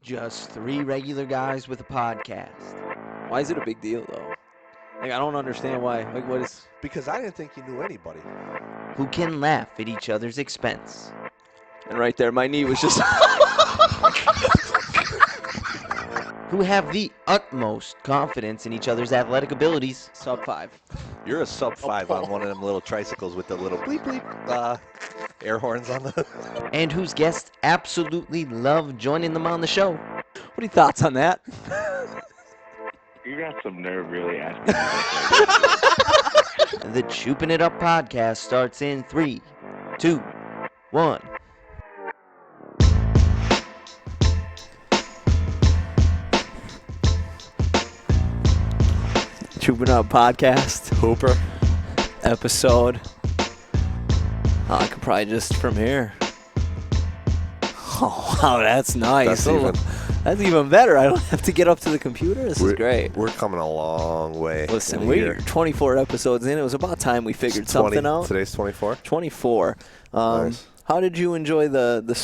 Just three regular guys with a podcast. Why is it a big deal, though? Like, I don't understand why. Like, what is... Because I didn't think you knew anybody. Who can laugh at each other's expense. And right there, my knee was just... Who have the utmost confidence in each other's athletic abilities. Sub 5. You're a sub 5 on one of them little tricycles with the little bleep bleep air horns on the... And whose guests absolutely love joining them on the show. What are your thoughts on that? You got some nerve really asking me. The Choopin' It Up podcast starts in 3, 2, 1. Choopin' Up podcast. Hooper. Episode. I could probably just from here. Oh, wow, that's nice. That's even better. I don't have to get up to the computer. This is great. We're coming a long way. Listen, we're 24 episodes in. It was about time we figured something out. Today's 24? 24. Nice. How did you enjoy the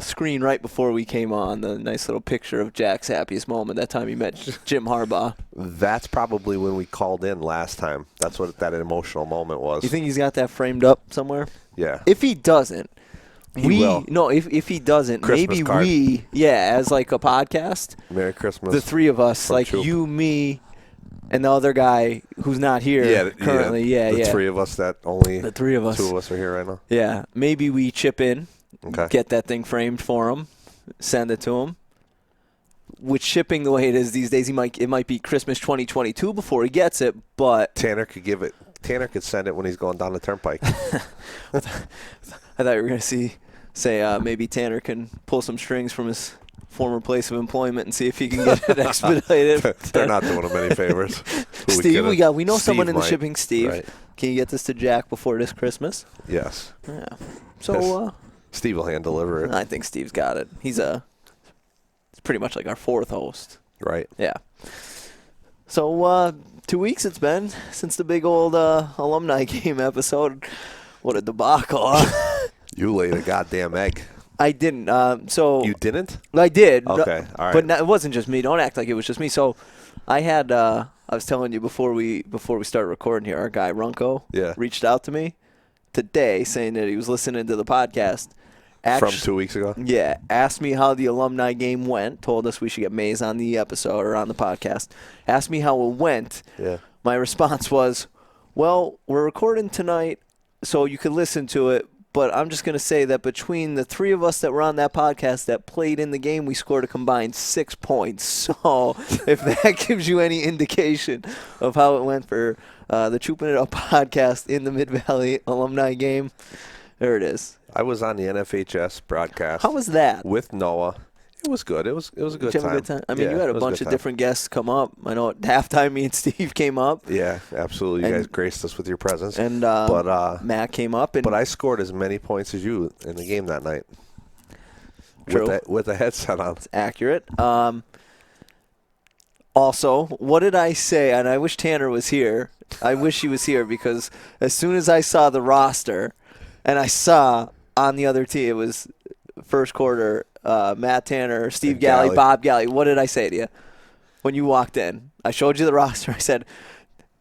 screen right before we came on? The nice little picture of Jack's happiest moment. That time he met Jim Harbaugh. That's probably when we called in last time. That's what that emotional moment was. You think he's got that framed up somewhere? Yeah. If he doesn't, He will. No, if he doesn't, Christmas maybe card. as like a podcast, Merry Christmas. the three of us, from like Choop. you, me, and the other guy who's not here currently. The three of us that only the three of us. 2 of us are here right now. Yeah, maybe we chip in, Okay. get that thing framed for him, send it to him. With shipping the way it is these days, it might be Christmas 2022 before he gets it, but Tanner could send it when he's going down the turnpike. I thought you were going to say maybe Tanner can pull some strings from his former place of employment and see if he can get it expedited. They're not doing him any favors. Steve, we know someone in the might. shipping. Steve, Right. Can you get this to Jack before this Christmas? Yes. Yeah. So Steve will hand deliver it. I think Steve's got it. He's pretty much like our fourth host. Right. Yeah. So 2 weeks it's been since the big old alumni game episode. What a debacle. Huh? You laid a goddamn egg. I didn't. You didn't? I did. Okay. All right. But it wasn't just me. Don't act like it was just me. So I had. I was telling you before we started recording here. Our guy Runko reached out to me today saying that he was listening to the podcast. From 2 weeks ago? Yeah. Asked me how the alumni game went. Told us we should get Maze on the episode or on the podcast. Asked me how it went. Yeah. My response was, well, we're recording tonight, so you can listen to it. But I'm just going to say that between the three of us that were on that podcast that played in the game, we scored a combined 6 points. So if that gives you any indication of how it went for the Choopin' It Up podcast in the Mid-Valley alumni game, there it is. I was on the NFHS broadcast. How was that? With Noah. It was good. It was a good Did you have time. a good time? I mean, Yeah, you had a it was bunch good of time. different guests come up. I know at halftime me and Steve came up. Yeah, absolutely. You And- guys graced us with your presence. And but Matt came up. And but I scored as many points as you in the game that night. True. With a headset on. It's accurate. Also, what did I say? And I wish Tanner was here. I wish he was here because as soon as I saw the roster and I saw on the other team, it was first quarter, Matt Tanner, Steve And Galley, Galley. Bob Galley. What did I say to you when you walked in? I showed you the roster. I said,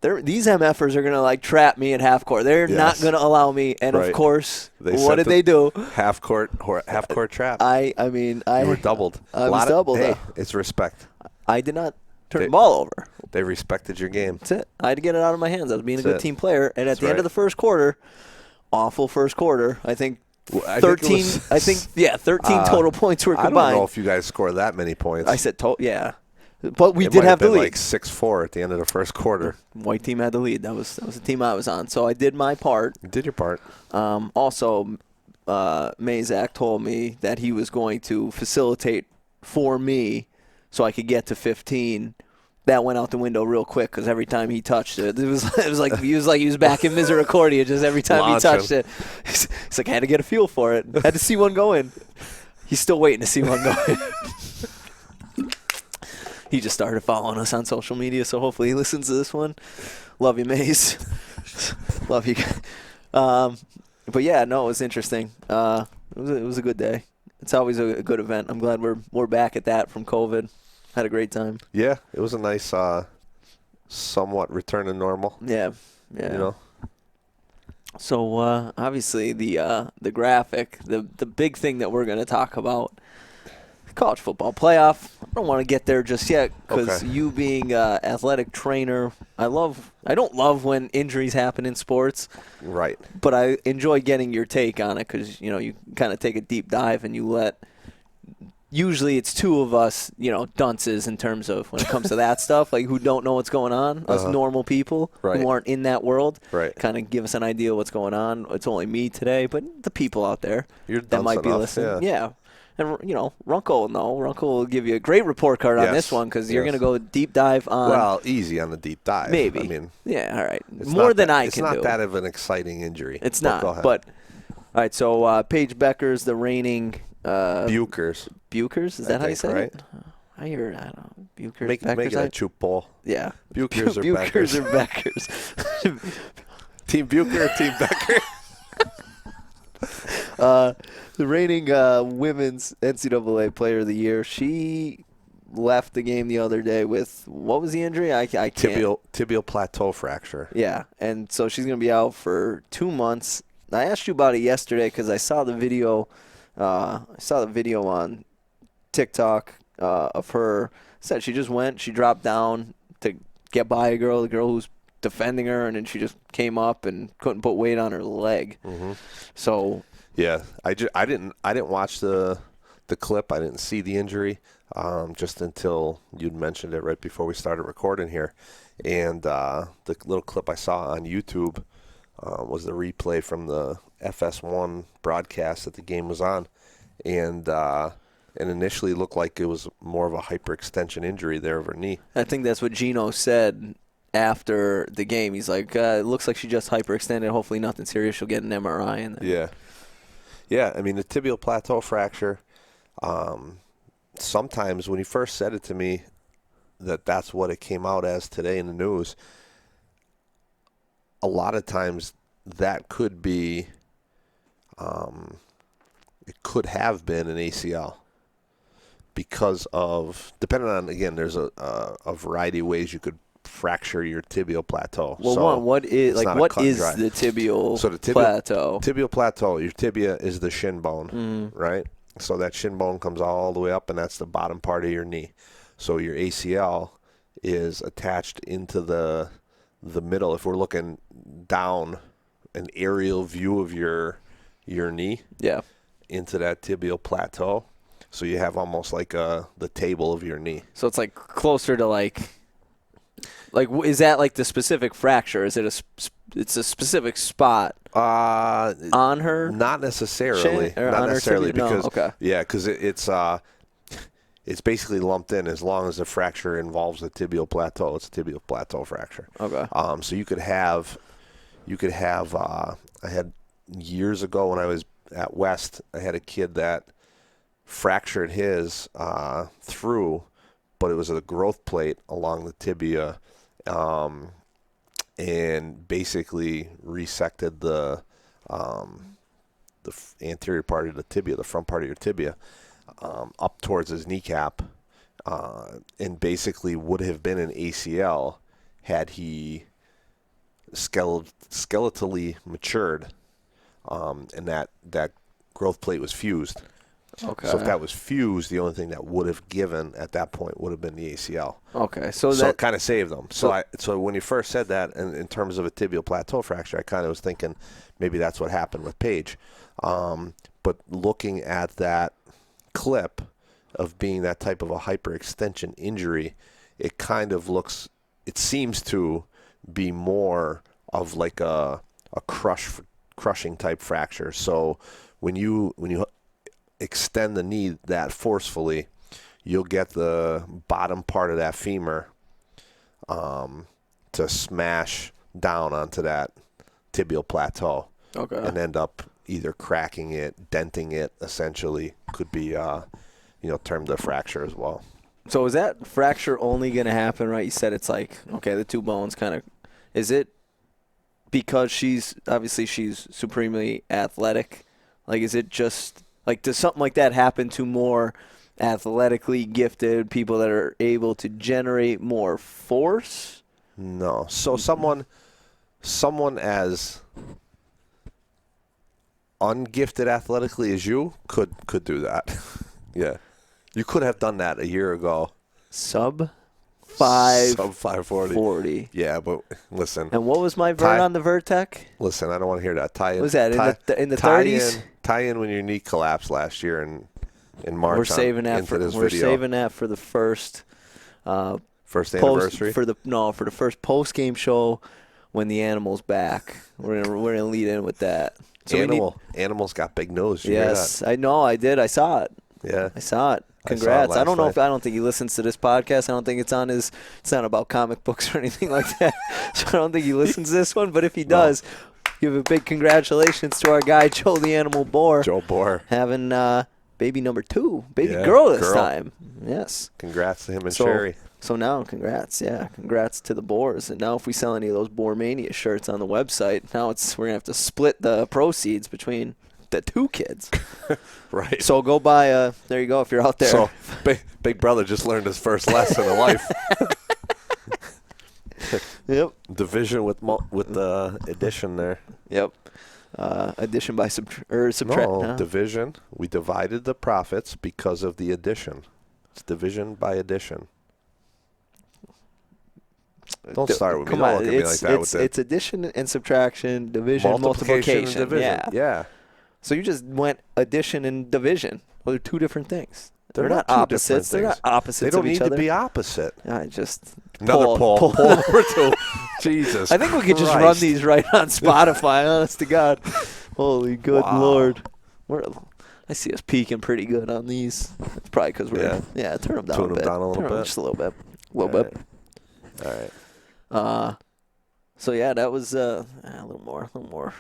these MFers are going to like trap me at half court. They're not Yes. going to allow me. And Right. of course, They what set did the- they do? Half court trap. I You were doubled. I was doubled. Hey, it's respect. I did not turn the ball over. They respected your game. That's it. I had to get it out of my hands. I was being a That's good it. team player. And at That's the end right. of the first quarter, awful first quarter, I think I 13 think it was- 13 total points were I don't combined. know if you guys scored that many points. I said, yeah. But we It did might have the been lead. like 6-4 at the end of the first quarter. White team had the lead. That was the team I was on. So I did my part. You did your part. Also, Mazak told me that he was going to facilitate for me so I could get to 15. That went out the window real quick because every time he touched it, it was like he was back in Misericordia just every time he touched it. He's like, I had to get a feel for it. Had to see one go in. He's still waiting to see one go in. He just started following us on social media, so hopefully he listens to this one. Love you, Maze. Love you. But yeah, no, it was interesting. It was a good day. It's always a good event. I'm glad we're back at that from COVID. Had a great time. Yeah, it was a nice, somewhat return to normal. Yeah. You know. So obviously the graphic, the big thing that we're going to talk about, college football playoff. I don't want to get there just yet because you being an athletic trainer, I don't love when injuries happen in sports. Right. But I enjoy getting your take on it because, you kind of take a deep dive and you let – usually it's two of us, dunces in terms of when it comes to that stuff, like who don't know what's going on, us normal people who aren't in that world, kind of give us an idea of what's going on. It's only me today, but the people out there that might be listening. Yeah. And, Runkel will know. Runkel will give you a great report card on this one because you're going to go deep dive on. Well, easy on the deep dive. Maybe. I mean, yeah, all right. More than I can do. It's not that of an exciting injury. It's not. Go ahead. But, all right, so Paige Buecker's the reigning. Bueckers. Bueckers? Is that how you say it? I hear it. I don't know. Bueckers. Make it a choop bowl. Yeah. Bueckers or Bueckers Beckers. or Beckers. Team Buecker or Team Becker? The reigning women's NCAA Player of the Year, she left the game the other day with, what was the injury? I can't. Tibial plateau fracture. Yeah, and so she's going to be out for 2 months. I asked you about it yesterday because I saw the video. On TikTok of her. Said she just went. She dropped down to get by the girl who's defending her, and then she just came up and couldn't put weight on her leg. Mm-hmm. So. Yeah, I didn't watch the clip. I didn't see the injury just until you'd mentioned it right before we started recording here. And the little clip I saw on YouTube was the replay from the FS1 broadcast that the game was on. And initially looked like it was more of a hyperextension injury there of her knee. I think that's what Gino said after the game. He's like, it looks like she just hyperextended. Hopefully nothing serious. She'll get an MRI. And then. Yeah. Yeah, I mean, the tibial plateau fracture, sometimes when he first said it to me, that's what it came out as today in the news, a lot of times that could be, it could have been an ACL because of, depending on, again, there's a variety of ways you could fracture your tibial plateau. Well, so what is the tibial plateau? Tibial plateau, your tibia is the shin bone, right? So that shin bone comes all the way up, and that's the bottom part of your knee. So your ACL is attached into the middle. If we're looking down, an aerial view of your knee, into that tibial plateau. So you have almost like the table of your knee. So it's like closer to like is that like the specific fracture? Is it it's a specific spot on her? Not necessarily. Not necessarily because it's basically lumped in as long as the fracture involves the tibial plateau. It's a tibial plateau fracture. Okay. So you could have I had years ago when I was at West, I had a kid that fractured his through, but it was a growth plate along the tibia, and basically resected the anterior part of the tibia, the front part of your tibia, up towards his kneecap, and basically would have been an ACL had he skeletally matured, and that growth plate was fused. Okay. So if that was fused, the only thing that would have given at that point would have been the ACL. Okay. So it kind of saved them. So when you first said that, in terms of a tibial plateau fracture, I kind of was thinking maybe that's what happened with Paige. But looking at that clip of being that type of a hyperextension injury, it kind of it seems to be more of like a crushing type fracture. So when you extend the knee that forcefully, you'll get the bottom part of that femur to smash down onto that tibial plateau, and end up either cracking it, denting it. Essentially, could be termed a fracture as well. So is that fracture only going to happen? Right, you said it's like the two bones kind of. Is it because she's supremely athletic? Like, is it just Like, does something like that happen to more athletically gifted people that are able to generate more force? No. So someone as ungifted athletically as you could do that. Yeah. You could have done that a year ago. Sub 540. 40. Yeah, but listen. And what was my vert on the Vertec? Listen, I don't want to hear that. Tie in. What was that, in the 30s? Tie in when your knee collapsed last year in March. We're saving that for the first anniversary. For the first post game show when the animal's back. We're gonna lead in with that. So Animals got big nose. Yes, I know. I did. I saw it. Yeah, I saw it. Congrats. I don't know night. I don't think he listens to this podcast. I don't think it's not about comic books or anything like that. So I don't think he listens to this one. But if he does, give a big congratulations to our guy, Joe the Animal Boar. Joe Boar. Having baby number 2. Baby girl this time. Yes. Congrats to him and Sherry. So now, congrats. Yeah, congrats to the Boars. And now if we sell any of those Boar Mania shirts on the website, now we're going to have to split the proceeds between the 2 kids. Right. So go buy there you go if you're out there. So big brother just learned his first lesson in life. Yep. Division with the addition there. Yep. Addition by subtract. No, division. We divided the profits because of the addition. It's division by addition. Don't start with me. Don't look at me like that. It's addition and subtraction, division, multiplication. And division. Yeah. So you just went addition and division. Well, they're 2 different things. They're not two opposites. different They're things. not opposites They don't of each need other. to be opposite. I just Another poll. Poll number 2. Jesus. I think we could just run these right on Spotify. Honest to God. Holy good Lord. I see us peaking pretty good on these. It's probably because we're turn them down a bit. Down a little bit. Just a little bit. All right. So yeah, that was a little more.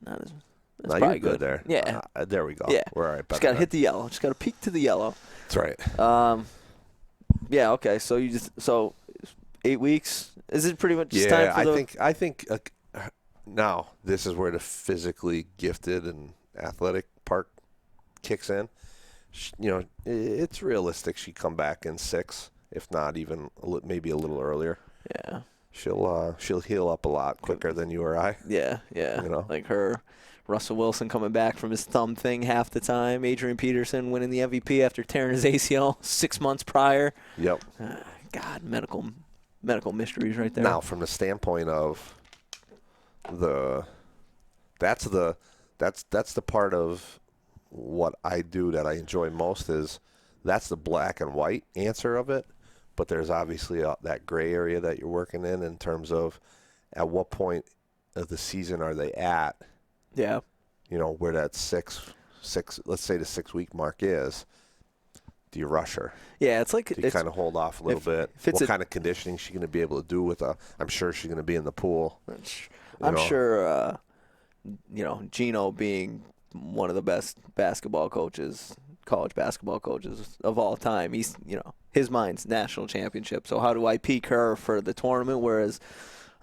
Not as. It's probably good there. Yeah. There we go. Yeah. We're all right. Just gotta hit the yellow. Just gotta peek to the yellow. That's right. Yeah. Okay. So 8 weeks. Is it pretty much just time for I think now this is where the physically gifted and athletic part kicks in. It's realistic she'd come back in 6, if not even maybe a little earlier. Yeah. She'll heal up a lot quicker than you or I. Yeah. Like her. Russell Wilson coming back from his thumb thing half the time. Adrian Peterson winning the MVP after tearing his ACL 6 months prior. Yep. God, medical mysteries right there. Now, from the standpoint of that's the part of what I do that I enjoy most is that's the black and white answer of it. But there's obviously that gray area that you're working in terms of at what point of the season are they at. Yeah. Where that six, let's say the 6-week mark is. Do you rush her? Yeah, it's like do you kind of hold off a little bit? What kind of conditioning is she going to be able to do with I'm sure she's going to be in the pool. I'm sure, Gino being one of the best college basketball coaches of all time. He's, his mind's national championship. So how do I peak her for the tournament? Whereas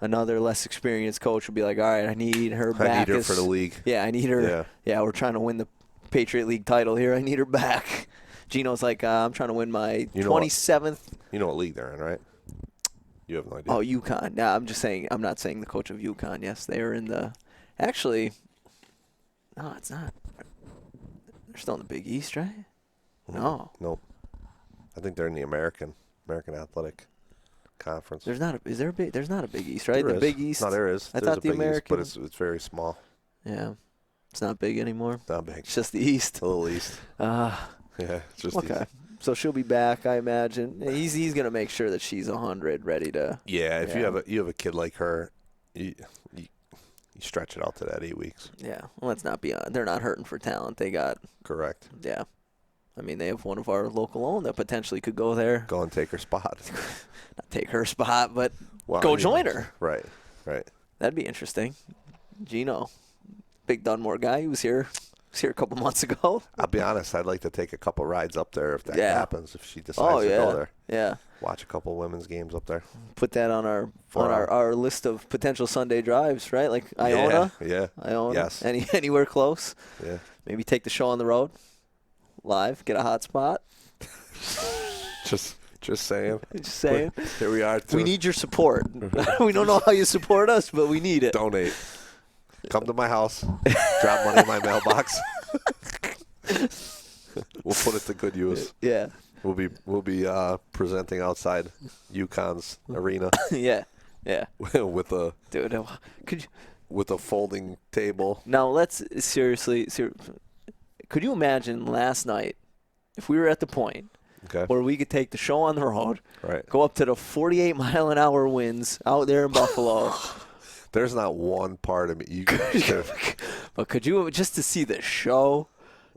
another less experienced coach would be like, all right, I need her back. I need her for the league. Yeah, I need her. Yeah, we're trying to win the Patriot League title here. I need her back. Gino's like, I'm trying to win my 27th. You know what league they're in, right? You have no idea. Oh, UConn. No, I'm just saying. I'm not saying the coach of UConn. Yes, they are in the. Actually, no, it's not. They're still in the Big East, right? No. Nope. I think they're in the American Athletic Conference. There's not a Big East, right? There the is. Big East. No, there is. I thought the American, East, but it's very small. Yeah, it's not big anymore. Not big. It's just the East. A little East. Yeah, it's just okay. East. So she'll be back, I imagine. He's gonna make sure that she's 100, ready to. Yeah, if you have a kid like her, you stretch it out to that 8 weeks. Yeah, well, let's not be. They're not hurting for talent. They got. Correct. Yeah. I mean, they have one of our local own that potentially could go there. Go and take her spot. Not take her spot, but go join her. Right. That'd be interesting. Gino, big Dunmore guy. He was here a couple months ago. I'll be honest. I'd like to take a couple rides up there if that happens. If she decides to go there. Yeah. Watch a couple women's games up there. Put that on our list of potential Sunday drives, right? Like Iona. Yeah. Iona. Yes. Anywhere close. Yeah. Maybe take the show on the road. live. Get a hot spot. Just saying. Just saying. Here we are. We need your support. We don't know how you support us, but we need it. Donate. Come to my house. Drop money in my mailbox. We'll put it to good use. Yeah. We'll be presenting outside UConn's arena. Yeah. with a Could you with a folding table. now let's seriously. Could you imagine last night if we were at the point Okay. where we could take the show on the road, Right. go up to the 48-mile-an-hour winds out there in Buffalo? There's not one part of me. But could you just to see the show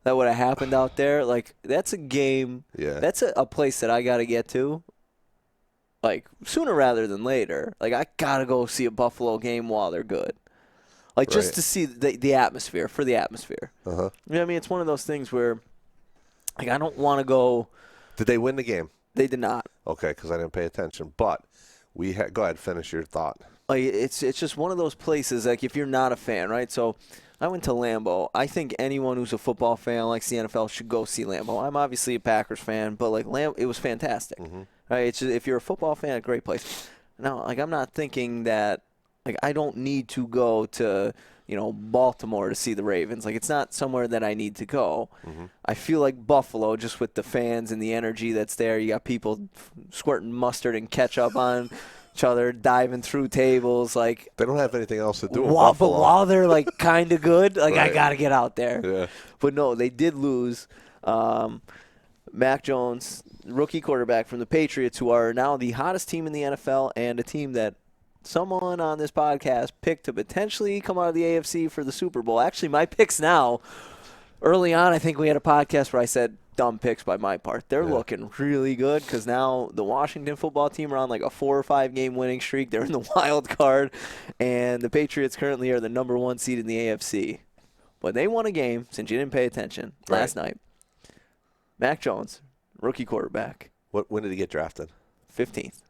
that would have happened out there? Like that's a game. Yeah. That's a place that I got to get to. Like sooner rather than later. Like I gotta go see a Buffalo game while they're good. Like just Right. to see the atmosphere for the atmosphere. Uh-huh. You know what I mean? It's one of those things where, like, I don't want to go. Did they win the game? They did not. Okay, because I didn't pay attention. But go ahead, finish your thought. Like it's just one of those places. Like if you're not a fan, right? So I went to Lambeau. I think anyone who's a football fan likes the NFL should go see Lambeau. I'm obviously a Packers fan, but like it was fantastic. Right? It's just, if you're a football fan, a great place. Now, like I'm not thinking that like I don't need to go to Baltimore to see the Ravens. Like it's not somewhere that I need to go. I feel like Buffalo, just with the fans and the energy that's there. You got people squirting mustard and ketchup on each other, diving through tables. Like They don't have anything else to do in but Buffalo. while they're like kind of good, like I Right. gotta get out there. Yeah. But no, they did lose. Mac Jones, rookie quarterback from the Patriots, who are now the hottest team in the NFL and a team that someone on this podcast picked to potentially come out of the AFC for the Super Bowl. Actually, my picks now, early on, I think we had a podcast where I said dumb picks by my part. They're looking really good because now the Washington football team are on like a 4 or 5 game winning streak. They're in the wild card, and the Patriots currently are the number 1 seed in the AFC. But they won a game, since you didn't pay attention, last night. Mac Jones, rookie quarterback, When did he get drafted? 15th.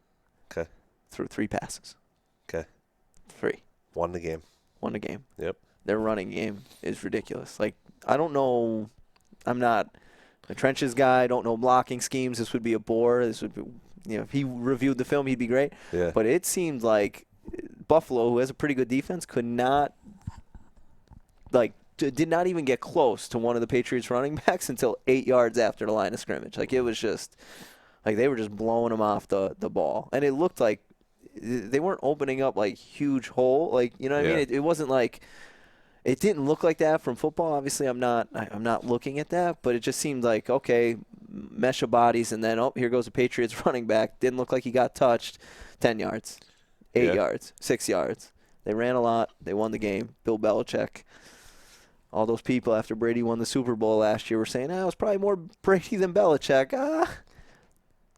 Okay. Threw 3 passes. Okay. 3. Won the game. Won a game. Yep. Their running game is ridiculous. Like, I don't know. I'm not a trenches guy. I don't know blocking schemes. This would be a bore. This would be, if he reviewed the film, he'd be great. Yeah. But it seemed like Buffalo, who has a pretty good defense, could not, did not even get close to one of the Patriots running backs until 8 yards after the line of scrimmage. Like, it was just, like, they were just blowing him off the ball. And it looked like they weren't opening up, like, huge hole. Like, you know what I mean? It wasn't like, it didn't look like that from football. Obviously, I'm not looking at that. But it just seemed like, okay, mesh of bodies, and then, here goes the Patriots running back. Didn't look like he got touched. 10 yards, 8 yards, 6 yards. They ran a lot. They won the game. Bill Belichick. All those people after Brady won the Super Bowl last year were saying, it was probably more Brady than Belichick.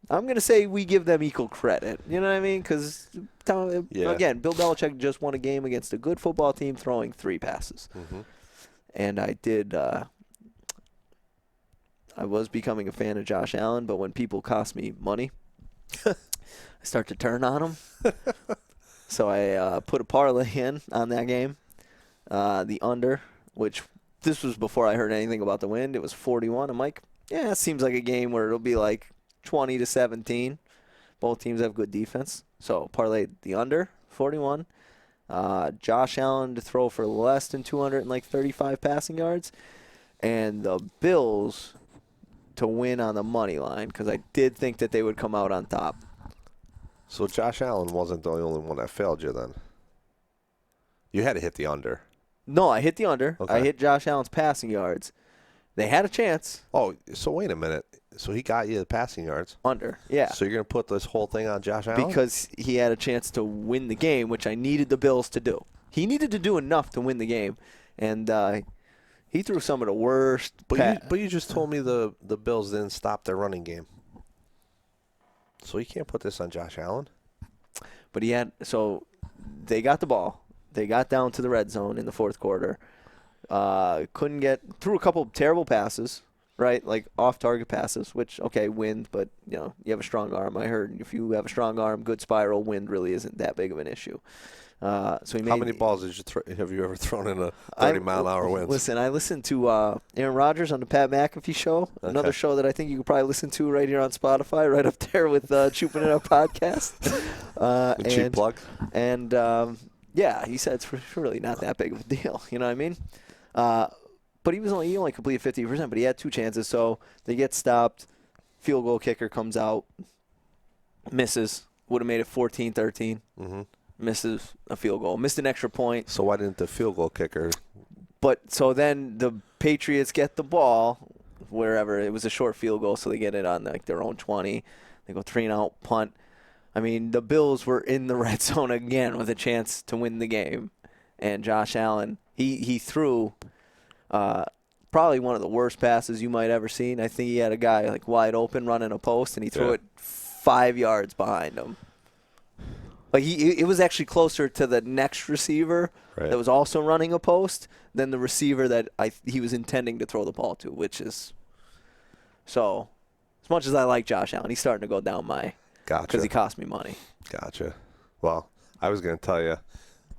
I'm going to say we give them equal credit. You know what I mean? Because, again, Bill Belichick just won a game against a good football team throwing 3 passes. And I was becoming a fan of Josh Allen, but when people cost me money, I start to turn on them. So I put a parlay in on that game, the under, which this was before I heard anything about the wind. It was 41. I'm like, it seems like a game where it'll be like 20-17. Both teams have good defense. So parlayed the under, 41. Josh Allen to throw for less than 235 passing yards. And the Bills to win on the money line because I did think that they would come out on top. So Josh Allen wasn't the only one that failed you then. You had to hit the under. No, I hit the under. Okay. I hit Josh Allen's passing yards. They had a chance. Oh, so wait a minute. So he got you the passing yards. Under, yeah. So you're going to put this whole thing on Josh Allen? Because he had a chance to win the game, which I needed the Bills to do. He needed to do enough to win the game. And he threw some of the worst. But you just told me the Bills didn't stop their running game. So you can't put this on Josh Allen? But so they got the ball. They got down to the red zone in the fourth quarter. Threw a couple of terrible passes. right? Like off-target passes, which, okay, wind, but, you have a strong arm. I heard if you have a strong arm, good spiral, wind really isn't that big of an issue. So he made, How many balls have you ever thrown in a 30-mile-an-hour wind? Listen, I listened to Aaron Rodgers on the Pat McAfee show, another show that I think you could probably listen to right here on Spotify, right up there with Chooping It Up podcast. Cheap plug. And, yeah, he said it's really not that big of a deal. You know what I mean? But he only completed 50%, but he had 2 chances. So they get stopped. Field goal kicker comes out, misses. Would have made it 14-13. Mm-hmm. Misses a field goal. Missed an extra point. So why didn't the field goal kicker? But so then the Patriots get the ball wherever. It was a short field goal, so they get it on their own 20. They go 3-and-out punt. I mean, the Bills were in the red zone again with a chance to win the game. And Josh Allen, he threw probably one of the worst passes you might ever seen. I think he had a guy wide open running a post, and he threw it 5 yards behind him. Like it was actually closer to the next receiver that was also running a post than the receiver that he was intending to throw the ball to, which is so. As much as I like Josh Allen, he's starting to go down my because he cost me money. Gotcha. Well, I was going to tell you,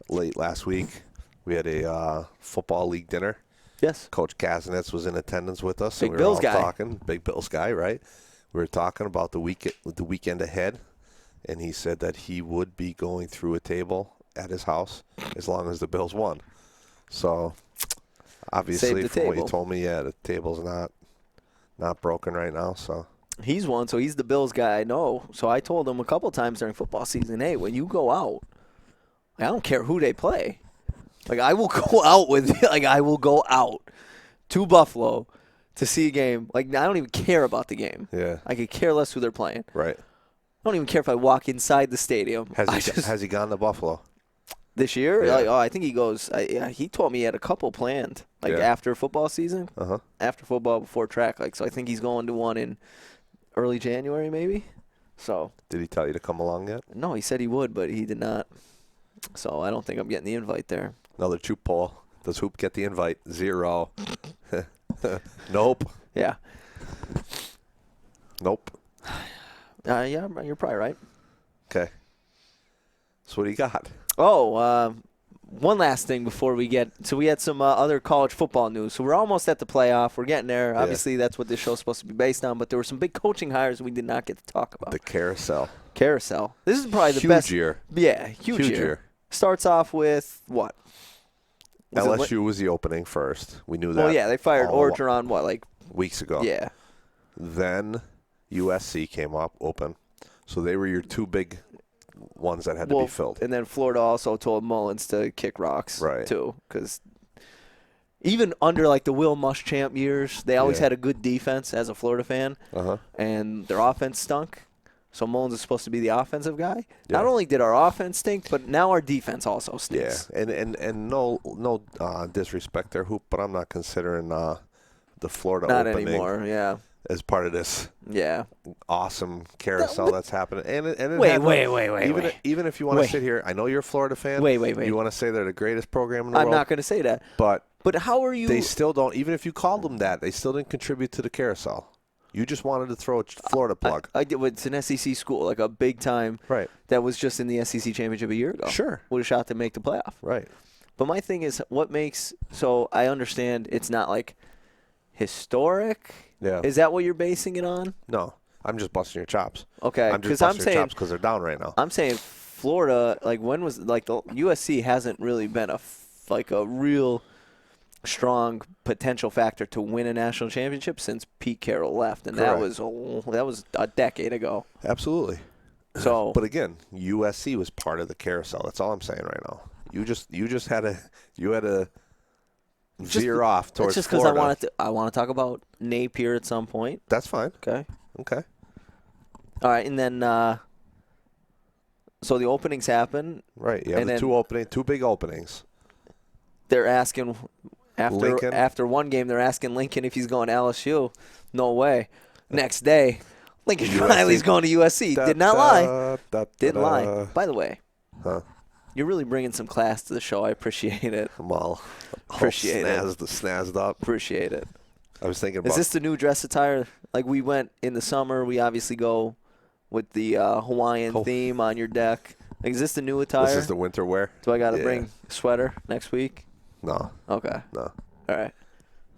late last week we had a football league dinner. Yes. Coach Kazinetz was in attendance with us. Big and we Bills were all guy. talking. Big Bills guy, right? We were talking about the weekend ahead. And he said that he would be going through a table at his house as long as the Bills won. So, obviously, from what you told me, the table's not broken right now. So he's one, so he's the Bills guy I know. So I told him a couple times during football season, hey, when you go out, I don't care who they play. I will go out with I will go out to Buffalo to see a game. I don't even care about the game. Yeah. I could care less who they're playing. Right. I don't even care if I walk inside the stadium. Has he gone to Buffalo? This year? Yeah. I think he goes. He told me he had a couple planned, after football season. Uh-huh. After football, before track. So I think he's going to one in early January, maybe. So. Did he tell you to come along yet? No, he said he would, but he did not. So I don't think I'm getting the invite there. Another Choop poll. Does Hoop get the invite? 0. Nope. Yeah. Nope. Yeah, you're probably right. Okay. So what do you got? Oh, one last thing before we get – so we had some other college football news. So we're almost at the playoff. We're getting there. Yeah. Obviously, that's what this show's supposed to be based on. But there were some big coaching hires we did not get to talk about. The carousel. Carousel. This is probably the Huge best – year. Yeah, huge year. Starts off with what? LSU was the opening first. We knew that. Well, yeah, they fired Orgeron, weeks ago. Yeah. Then USC came up open. So they were your 2 big ones that had to be filled. And then Florida also told Mullins to kick rocks, too. Because even under, the Will Muschamp years, they always had a good defense as a Florida fan. Uh-huh. And their offense stunk. So Mullins is supposed to be the offensive guy. Yeah. Not only did our offense stink, but now our defense also stinks. Yeah, and no disrespect there, Hoop, but I'm not considering the Florida opening anymore, as part of this awesome carousel that's happening. And Wait. Even if you want to sit here, I know you're a Florida fan. Wait. You want to say they're the greatest program in the world. I'm not going to say that. But how are you? They still don't, even if you called them that, they still didn't contribute to the carousel. You just wanted to throw a Florida plug. I did. It's an SEC school, a big time. Right. That was just in the SEC championship a year ago. Sure. Would have shot to make the playoff. Right. But my thing is, what makes so I understand it's not historic. Yeah. Is that what you're basing it on? No, I'm just busting your chops. Okay. I'm just busting your chops because they're down right now. I'm saying Florida. When was the USC hasn't really been a real strong potential factor to win a national championship since Pete Carroll left, and that was a decade ago. Absolutely. So, but again, USC was part of the carousel. That's all I'm saying right now. You just had to veer off towards just because Florida. I want to talk about Napier at some point. That's fine. Okay. All right, and then so the openings happen. Right. You have two big openings. They're asking. Lincoln. After one game, they're asking Lincoln if he's going to LSU. No way. Next day, Lincoln Riley's going to USC. Did not lie. Didn't lie. By the way, you're really bringing some class to the show. I appreciate it. I'm all appreciate snazzed up. Appreciate it. I was thinking about. Is this the new dress attire? Like we went in the summer, we obviously go with the Hawaiian theme on your deck. Like, is this the new attire? This is the winter wear. Do I got to bring a sweater next week? No. Okay. No. All right.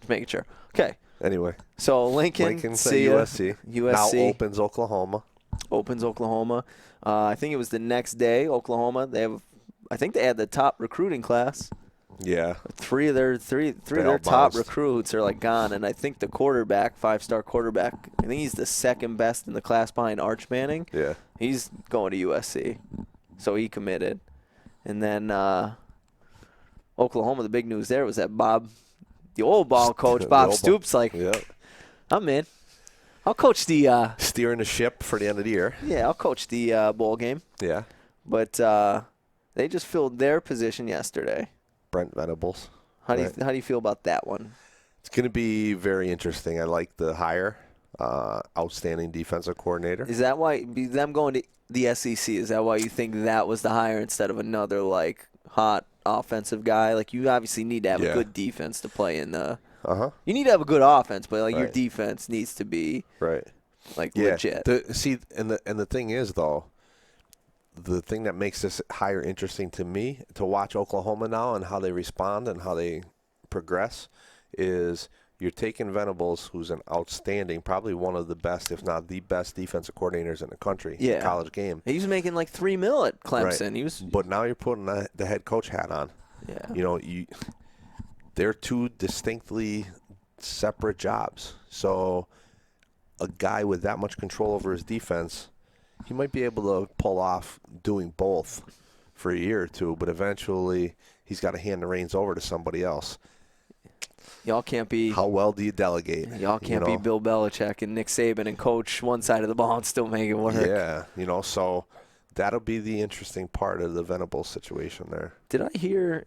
Just making sure. Okay. Anyway. So Lincoln, see USC. USC Now opens Oklahoma. Opens Oklahoma. I think it was the next day. Oklahoma. I think they had the top recruiting class. Yeah. Three of their top bounced. recruits are like gone, and I think the quarterback, 5-star quarterback, I think he's the second best in the class behind Arch Manning. Yeah. He's going to USC, so he committed. And then Oklahoma, the big news there was that the old ball coach, Bob Stoops, Yep. I'm in. I'll coach the steering the ship for the end of the year. Yeah, I'll coach the bowl game. Yeah. But they just filled their position yesterday. Brent Venables. How do you feel about that one? It's going to be very interesting. I like the hire. Outstanding defensive coordinator. Is that why them going to the SEC? Is that why you think that was the hire instead of another like hot offensive guy? Like you obviously need to have a good defense to play in the. You need to have a good offense, but like your defense needs to be like legit. And the thing is though, the thing that makes this hire interesting to me to watch Oklahoma now and how they respond and how they progress is you're taking Venables, who's an outstanding, probably one of the best, if not the best defensive coordinators in the country in the college game. He was making like $3 million at Clemson. But now you're putting the head coach hat on. Yeah. You know, they're two distinctly separate jobs. So a guy with that much control over his defense, he might be able to pull off doing both for a year or two, but eventually he's got to hand the reins over to somebody else. Y'all can't be. How well do you delegate? Y'all can't be Bill Belichick and Nick Saban and coach one side of the ball and still make it work. Yeah, so that'll be the interesting part of the Venables situation there. Did I hear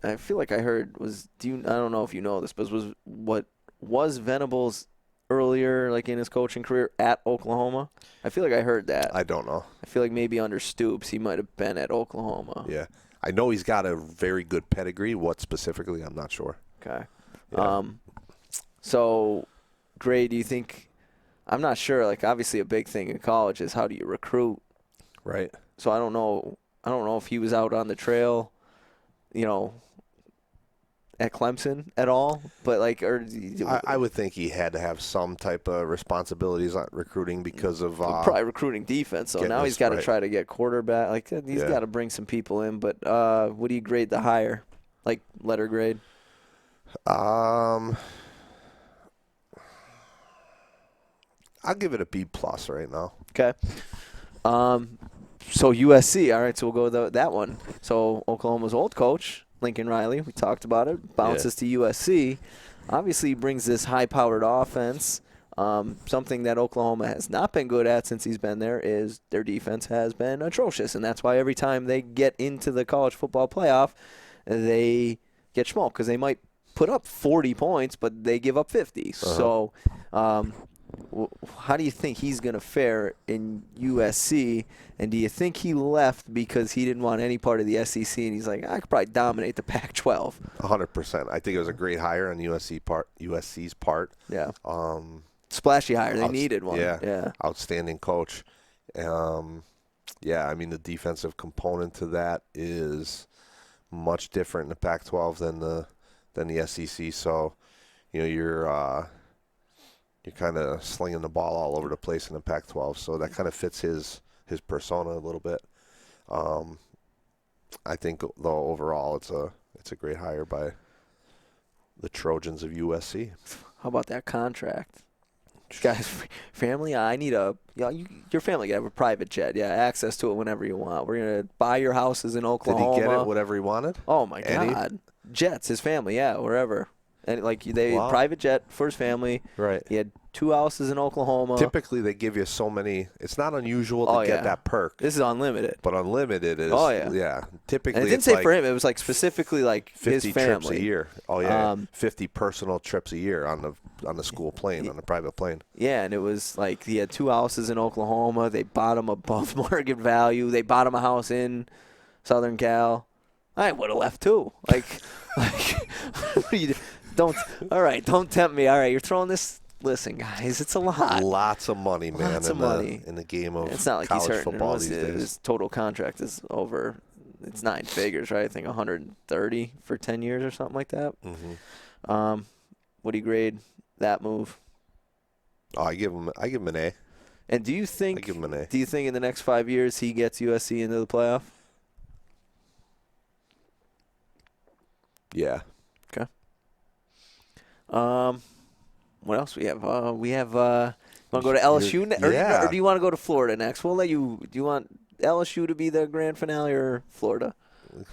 I feel like I heard I don't know if you know this, but was Venables earlier, like in his coaching career at Oklahoma? I feel like I heard that. I don't know. I feel like maybe under Stoops he might have been at Oklahoma. Yeah. I know he's got a very good pedigree. What specifically, I'm not sure. Okay. Yeah. So, Gray, do you think – I'm not sure. Like, obviously a big thing in college is how do you recruit. Right. So I don't know if he was out on the trail, at Clemson at all, but I would think he had to have some type of responsibilities on recruiting because of probably recruiting defense. So now he's got to try to get quarterback. Like he's got to bring some people in. But what do you grade the hire? Like letter grade? I'll give it a B+ right now. Okay. So USC. All right. So we'll go with that one. So Oklahoma's old coach, Lincoln Riley, we talked about it, bounces to USC. Obviously brings this high-powered offense. Something that Oklahoma has not been good at since he's been there is their defense has been atrocious, and that's why every time they get into the college football playoff, they get smoked because they might put up 40 points, but they give up 50. So how do you think he's going to fare in USC? And do you think he left because he didn't want any part of the SEC and he's like, I could probably dominate the Pac-12? 100%. I think it was a great hire on USC's part. Yeah. Splashy hire. They needed one. Yeah. Outstanding coach. I mean, the defensive component to that is much different in the Pac-12 than the SEC. So, you're kind of slinging the ball all over the place in the Pac-12. So that kind of fits his persona a little bit. I think, though, overall it's a great hire by the Trojans of USC. How about that contract? Guys, family, I need your family can have a private jet. Yeah, access to it whenever you want. We're going to buy your houses in Oklahoma. Did he get it whatever he wanted? Oh, my God. Jets, his family, wherever. And private jet for his family. Right. He had 2 houses in Oklahoma. Typically, they give you so many. It's not unusual to get that perk. This is unlimited. But unlimited is. Oh yeah. Yeah. Typically, and it didn't say for him. It was specifically 50 his family. trips a year. Oh yeah. 50 personal trips a year on the school plane, on the private plane. Yeah, and it was he had 2 houses in Oklahoma. They bought him above market value. They bought him a house in Southern Cal. I would have left too. All right, don't tempt me. All right, you're throwing this. Listen, guys, it's a lot. Lots of money, man. Lots of money In the game of it's not like he's college hurting. football these days. His total contract is over. It's 9 figures, right? I think 130 for 10 years or something like that. Mm-hmm. What do you grade that move? Oh, I give him an A. And do you think? I give him an A. Do you think in the next 5 years he gets USC into the playoff? Yeah. Okay. What else we have? We have. You want to go to LSU, or do you want to go to Florida next? We'll let you. Do you want LSU to be the grand finale or Florida?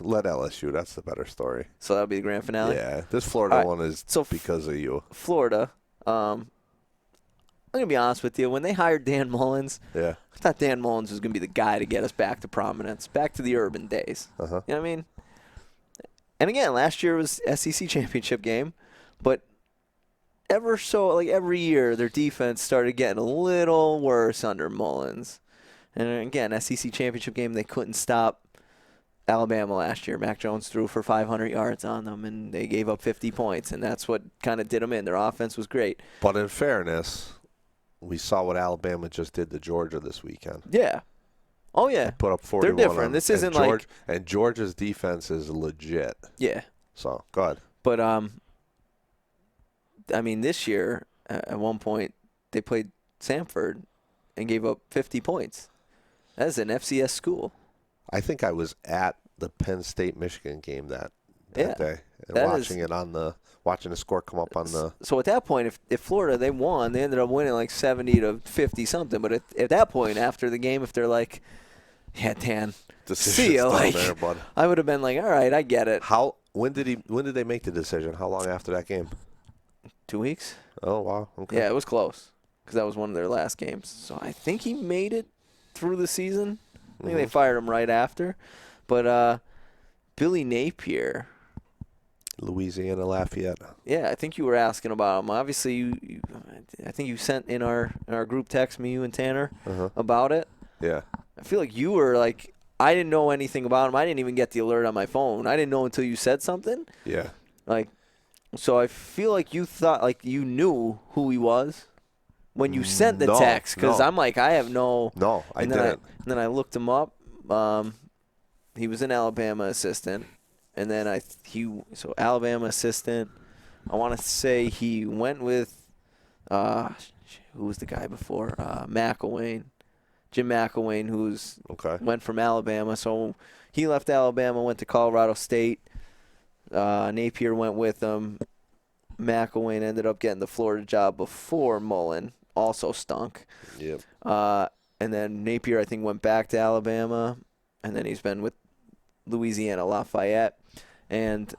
Let LSU. That's the better story. So that'll be the grand finale. Yeah, this Florida one is because of you. Florida. I'm gonna be honest with you. When they hired Dan Mullins, Yeah. I thought Dan Mullins was gonna be the guy to get us back to prominence, back to the urban days. Uh-huh. You know what I mean? And again, last year was SEC championship game, but every year their defense started getting a little worse under Mullins. And again, SEC championship game, they couldn't stop Alabama last year. Mac Jones threw for 500 yards on them, and they gave up 50 points, and that's what kind of did them in. Their offense was great. But in fairness, we saw what Alabama just did to Georgia this weekend. Yeah. Oh, yeah. Put up 41. They're different. This isn't like... And Georgia's defense is legit. Yeah. So, go ahead. But, I mean, this year, at one point, they played Samford and gave up 50 points. That is an FCS school. I think I was at the Penn State-Michigan game that day and watching the score come up on the. So at that point, if Florida, they won, they ended up winning like 70-50 something. But at that point, after the game, if they're like, yeah, Dan, see you, like, there, bud. I would have been like, all right, I get it. When did they make the decision? How long after that game? 2 weeks. Oh, wow. Okay. Yeah, it was close because that was one of their last games. So I think he made it through the season. I think they fired him right after. But Billy Napier. Louisiana Lafayette. Yeah, I think you were asking about him. Obviously, I think you sent in our group text, me, you, and Tanner, about it. Yeah. I feel like you were like, I didn't know anything about him. I didn't even get the alert on my phone. I didn't know until you said something. Yeah. Like, so I feel like you thought, like, you knew who he was when you sent the text. Because I'm like, I have no. No, I didn't. And then I looked him up. He was an Alabama assistant. And then so Alabama assistant. I want to say he went with, who was the guy before? McElwain. Jim McElwain, went from Alabama. So he left Alabama, went to Colorado State. Napier went with him. McElwain ended up getting the Florida job before Mullen. Also stunk. Yep. And then Napier, I think, went back to Alabama. And then he's been with Louisiana Lafayette. And,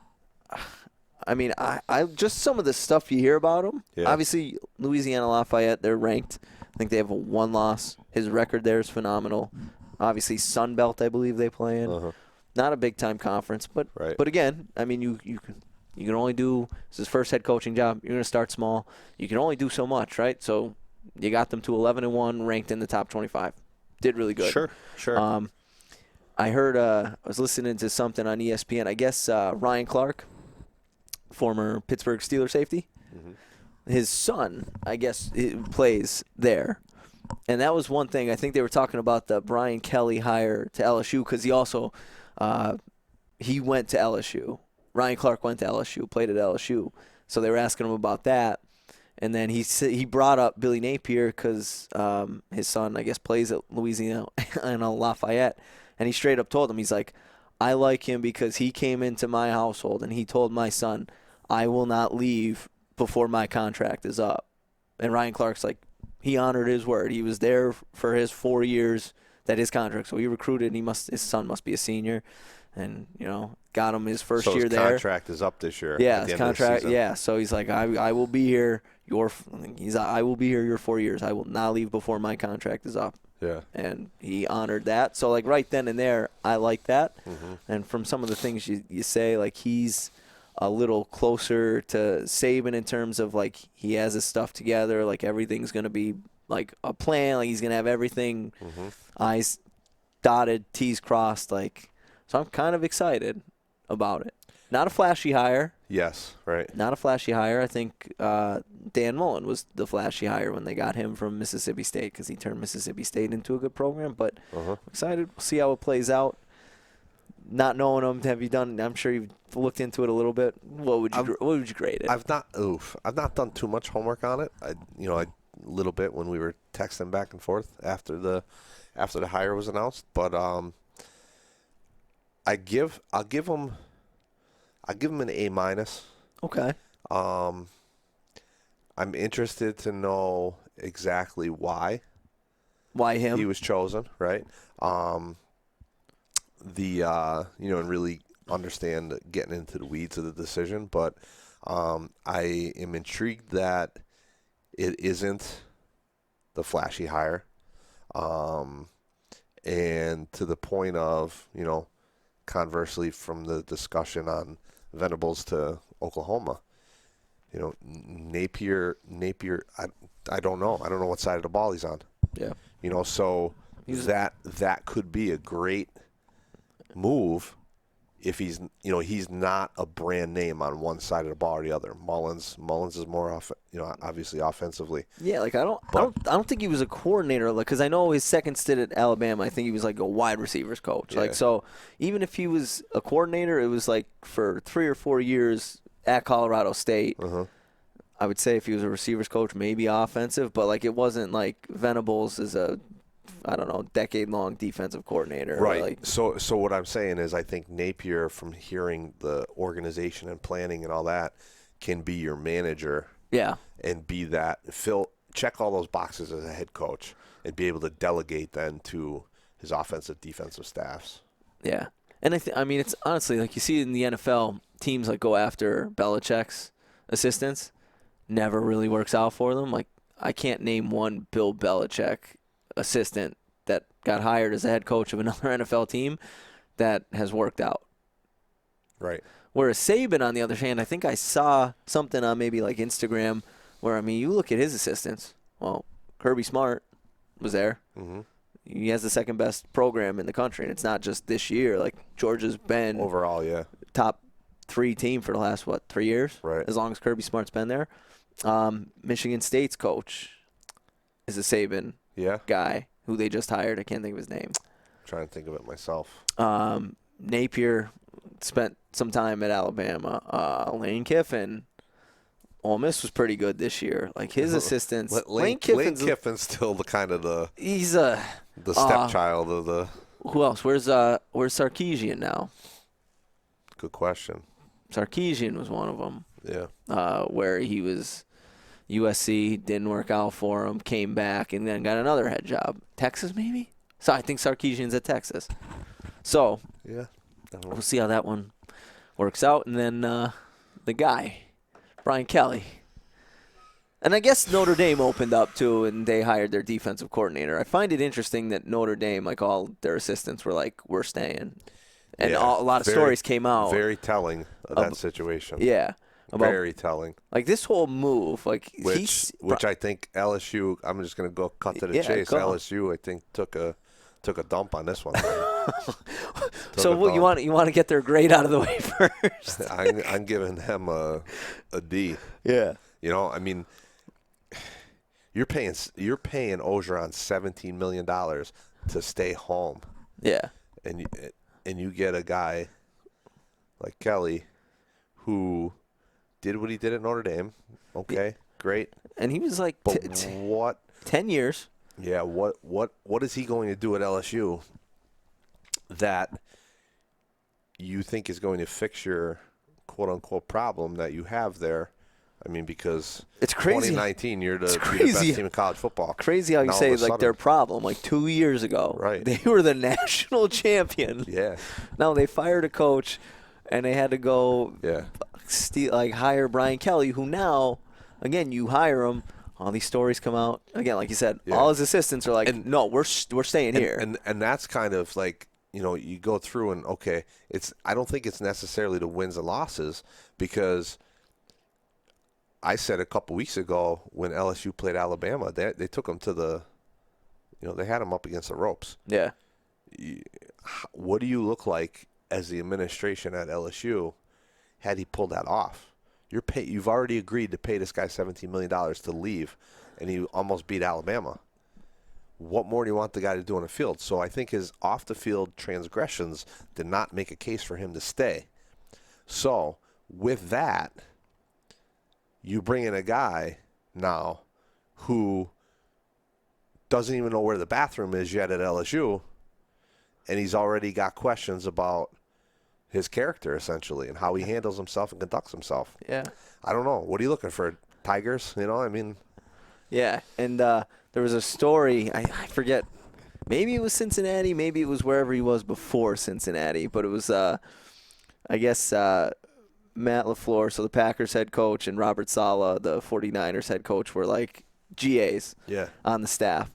I mean, I just some of the stuff you hear about him. Yeah. Obviously, Louisiana Lafayette, they're ranked. I think they have a 1 loss. His record there is phenomenal. Obviously, Sun Belt, I believe they play in. Not a big-time conference. But again, I mean, you can only do – it's his first head coaching job. You're going to start small. You can only do so much, right? So you got them to 11-1, ranked in the top 25. Did really good. Sure. I heard I was listening to something on ESPN. I guess Ryan Clark, former Pittsburgh Steelers safety, his son, I guess, plays there. And that was one thing. I think they were talking about the Brian Kelly hire to LSU because he also he went to LSU. Ryan Clark went to LSU, played at LSU. So they were asking him about that. And then he brought up Billy Napier because his son, I guess, plays at Louisiana and Lafayette. And he straight up told him, he's like, I like him because he came into my household and he told my son, I will not leave before my contract is up. And Ryan Clark's like, he honored his word. He was there for his 4 years that his contract. So he recruited, and his son must be a senior. And, got him his first year there. So his contract is up this year. Yeah, his contract. Yeah, so he's like, I will be here. I will be here your 4 years. I will not leave before my contract is up. Yeah. And he honored that. So, like, right then and there, I like that. And from some of the things you say, like, he's a little closer to Saban in terms of, like, he has his stuff together. Like, everything's going to be, like, a plan. Like, he's going to have everything I's dotted, T's crossed. Like, so I'm kind of excited about it. Not a flashy hire. Yes, right. Not a flashy hire. I think Dan Mullen was the flashy hire when they got him from Mississippi State because he turned Mississippi State into a good program. But I'm excited. We'll see how it plays out. Not knowing him, have you done? I'm sure you've looked into it a little bit. What would you grade it? I've not done too much homework on it. A little bit when we were texting back and forth after the hire was announced. But I'll give him an A-. Okay. I'm interested to know exactly why him? he was chosen, right? And really understand getting into the weeds of the decision. But I am intrigued that it isn't the flashy hire. And to the point of, conversely from the discussion on Venables to Oklahoma, Napier, I don't know. I don't know what side of the ball he's on. Yeah. So that could be a great move if he's not a brand name on one side of the ball or the other. Mullins is more obviously offensively. Yeah, I don't think he was a coordinator, because I know his second stint at Alabama, I think he was like a wide receivers coach. Yeah. So even if he was a coordinator, it was like for 3 or 4 years at Colorado State. I would say if he was a receivers coach, maybe offensive, but it wasn't like Venables is a decade-long defensive coordinator. Right. So what I'm saying is I think Napier, from hearing the organization and planning and all that, can be your manager. Yeah. And be that, check all those boxes as a head coach and be able to delegate then to his offensive, defensive staffs. Yeah. And it's honestly, you see in the NFL, teams go after Belichick's assistants, never really works out for them. I can't name one Bill Belichick assistant that got hired as a head coach of another NFL team that has worked out. Right. Whereas Saban, on the other hand, I think I saw something on maybe Instagram where, you look at his assistants. Well, Kirby Smart was there. Mm-hmm. He has the second best program in the country, and it's not just this year. Georgia's been overall, yeah, top 3 team for the last 3 years. Right. As long as Kirby Smart's been there. Michigan State's coach is a Saban guy who they just hired. I can't think of his name. I'm trying to think of it myself. Napier spent some time at Alabama. Lane Kiffin, Ole Miss was pretty good this year. His assistants. Lane Kiffin's still the kind of he's the stepchild of the. Who else? Where's Sarkisian now? Good question. Sarkisian was one of them. Yeah. Where he was USC, didn't work out for him, came back, and then got another head job. Texas, maybe? So I think Sarkisian's at Texas. So yeah, we'll see how that one works out. And then the guy, Brian Kelly. And I guess Notre Dame opened up, too, and they hired their defensive coordinator. I find it interesting that Notre Dame, all their assistants were we're staying. And a lot of stories came out. Very telling of that situation. Yeah. Very telling. This whole move, which I think LSU. I'm just going to go cut to the chase. LSU, I think, took a dump on this one. So you want to get their grade out of the way first? I'm giving them a D. Yeah. You're paying Orgeron $17 million to stay home. Yeah. And you get a guy like Kelly who did what he did at Notre Dame. Okay, great. And he was what? 10 years. Yeah. What is he going to do at LSU that you think is going to fix your quote unquote problem that you have there? Because it's crazy. 2019, you're the best team in college football. Crazy how you say their problem. 2 years ago, right? They were the national champion. Yeah. Now they fired a coach, and they had to go. Yeah. Hire Brian Kelly, who now, again, you hire him. All these stories come out again, like you said. Yeah. All his assistants are no, we're staying here. And that's kind of you go through and I don't think it's necessarily the wins and losses, because I said a couple weeks ago when LSU played Alabama, they took them to the, they had them up against the ropes. Yeah. What do you look like as the administration at LSU had he pulled that off. You've already agreed to pay this guy $17 million to leave, and he almost beat Alabama. What more do you want the guy to do on the field? So I think his off-the-field transgressions did not make a case for him to stay. So with that, you bring in a guy now who doesn't even know where the bathroom is yet at LSU, and he's already got questions about his character, essentially, and how he handles himself and conducts himself. Yeah. I don't know. What are you looking for? Tigers? Yeah, and there was a story, I forget, maybe it was Cincinnati, maybe it was wherever he was before Cincinnati, but it was, I guess, Matt LaFleur, so the Packers head coach, and Robert Saleh, the 49ers head coach, were like GAs on the staff.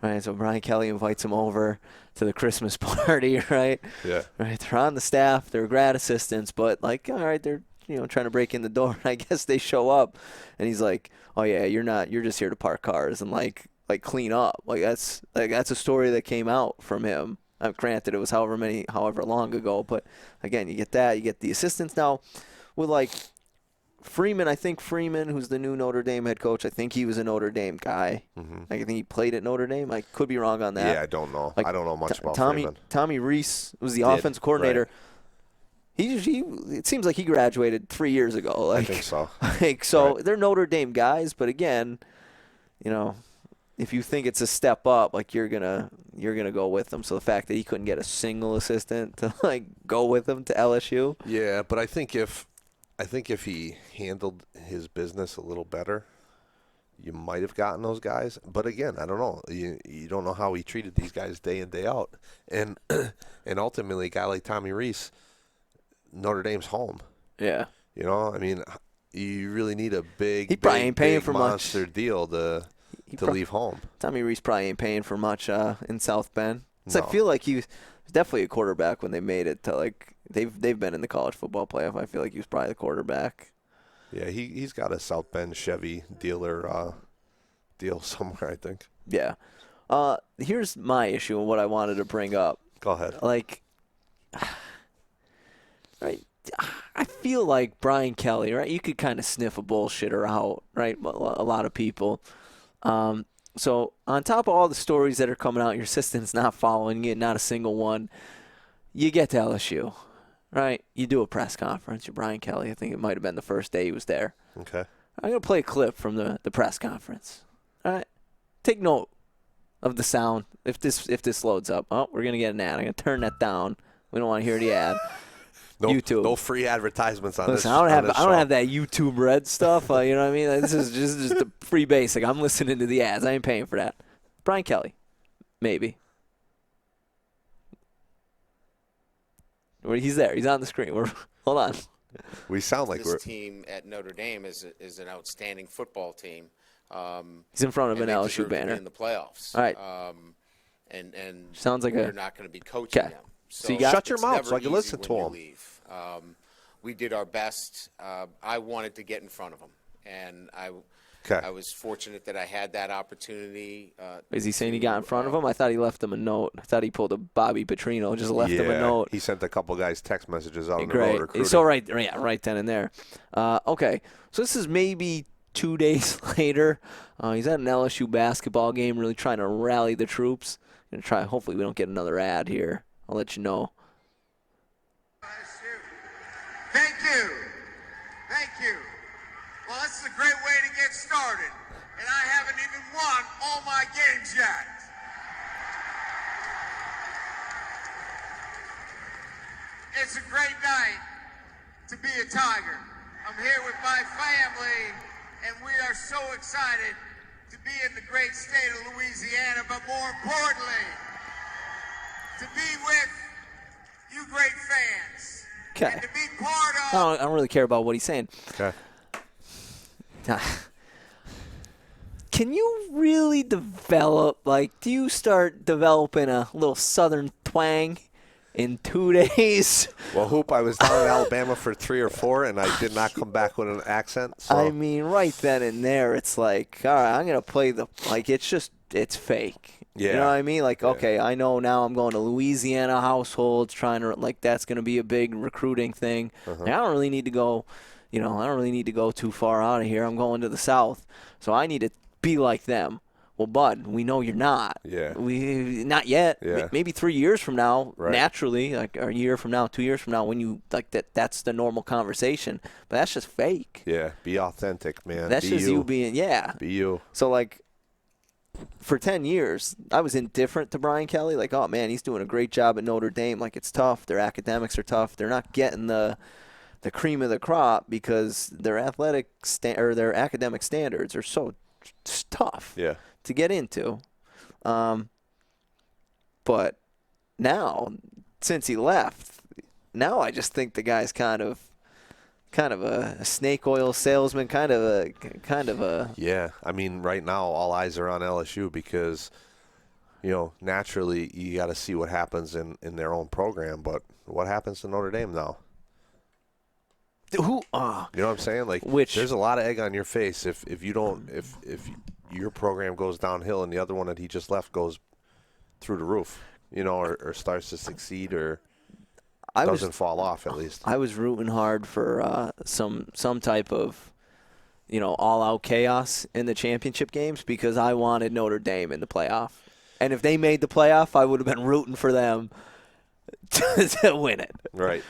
Right, so Brian Kelly invites him over to the Christmas party, right? Yeah. Right, they're on the staff, they're grad assistants, but like, all right, they're trying to break in the door. I guess they show up, and he's like, "Oh yeah, you're just here to park cars and like clean up." That's a story that came out from him. Granted, it was however long ago, but again, you get the assistants now with like Freeman. I think Freeman, who's the new Notre Dame head coach, I think he was a Notre Dame guy. Mm-hmm. I think he played at Notre Dame. I could be wrong on that. Yeah, I don't know. I don't know much about Freeman. Tommy Rees was the offensive coordinator. Right. He it seems like he graduated 3 years ago. I think so. Right. They're Notre Dame guys, but again, if you think it's a step up, like you're gonna go with them. So the fact that he couldn't get a single assistant to like go with him to LSU. Yeah, but I think if he handled his business a little better, you might have gotten those guys. But again, I don't know. You don't know how he treated these guys day in, day out. And ultimately, a guy like Tommy Rees, Notre Dame's home. Yeah. You really need a big monster deal to leave home. Tommy Rees probably ain't paying for much in South Bend. I feel like he was definitely a quarterback when they made it to like they've been in the college football playoff. I feel like he was probably the quarterback. Yeah, he's got a South Bend Chevy deal somewhere, I think. Yeah. Here's my issue and what I wanted to bring up. Go ahead. Like, right, I feel like Brian Kelly, right? You could kind of sniff a bullshitter out, right? A lot of people. So on top of all the stories that are coming out, your assistant's not following you, not a single one. You get to LSU, right? You do a press conference. You're Brian Kelly. I think it might have been the first day he was there. Okay. I'm going to play a clip from the press conference. All right? Take note of the sound if this loads up. Oh, we're going to get an ad. I'm going to turn that down. We don't want to hear the ad. YouTube. No free advertisements on Listen, this. I don't have that YouTube Red stuff. You know what I mean? This is just the free basic. I'm listening to the ads. I ain't paying for that. Brian Kelly, maybe. He's there. He's on the screen. Hold on. We sound like this team at Notre Dame is an outstanding football team. He's in front of an LSU banner in the playoffs. All right. And sounds like we're not going to be coaching them. So you shut your mouth so I can listen to him. We did our best. I wanted to get in front of them, and I was fortunate that I had that opportunity. Is he saying he got in front of him? I thought he left him a note. I thought he pulled a Bobby Petrino, just left him a note. He sent a couple guys text messages out on the road recruiting. So right then and there. Okay, so this is maybe 2 days later. He's at an LSU basketball game, really trying to rally the troops. Hopefully we don't get another ad here. I'll let you know. Thank you. Well, this is a great way to get started, and I haven't even won all my games yet. It's a great night to be a Tiger. I'm here with my family, and we are so excited to be in the great state of Louisiana, but more importantly, to be with you great fans. Okay. And to be part of... I don't really care about what he's saying. Okay. Can you really develop, do you start developing a little southern twang in 2 days? Well, Hoop, I was down in Alabama for 3 or 4, and I did not come back with an accent. So. I mean, right then and there, it's like, all right, I'm going to play it's fake. Yeah. You know what I mean? Like, Yeah. okay, I know now I'm going to Louisiana households, trying to, like, that's going to be a big recruiting thing. Uh-huh. Like, I don't really need to go, I don't really need to go too far out of here. I'm going to the South. So I need to be like them. Well, bud, we know you're not. Yeah. Not yet. Yeah. Maybe 3 years from now, Right. naturally, like a year from now, 2 years from now, when you, like, that's the normal conversation. But that's just fake. Yeah. Be authentic, man. That's Be just you being, Be you. So, like, for 10 years, I was indifferent to Brian Kelly. Like, oh, man, he's doing a great job at Notre Dame. Like, it's tough. Their academics are tough. They're not getting the cream of the crop because their their academic standards are so tough to get into. But now, since he left, now I just think the guy's kind of a snake oil salesman, kind of a. Yeah, I mean, right now all eyes are on LSU because, naturally you got to see what happens in their own program. But what happens to Notre Dame now? You know what I'm saying? Like, there's a lot of egg on your face if your program goes downhill and the other one that he just left goes through the roof, or starts to succeed or doesn't fall off at least. I was rooting hard for some type of, all-out chaos in the championship games because I wanted Notre Dame in the playoff. And if they made the playoff, I would have been rooting for them to win it. Right.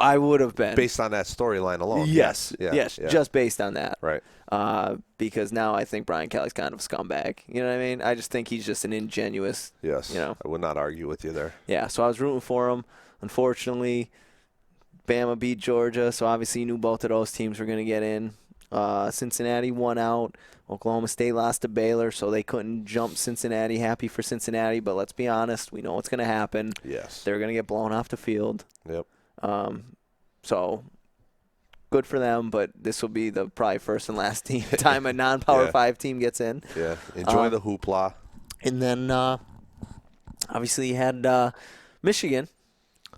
I would have been. Based on that storyline alone. Yes, Yeah. just based on that. Right. Because now I think Brian Kelly's kind of a scumbag. You know what I mean? I just think he's just an ingenuous. Yes. I would not argue with you there. Yeah, so I was rooting for him. Unfortunately, Bama beat Georgia, so obviously you knew both of those teams were going to get in. Cincinnati won out. Oklahoma State lost to Baylor, so they couldn't jump Cincinnati. Happy for Cincinnati, but let's be honest. We know what's going to happen. Yes. They're going to get blown off the field. Yep. So good for them, but this will be the probably first and last time a non-Power 5 team gets in. Yeah. Enjoy the hoopla. And then obviously you had Michigan.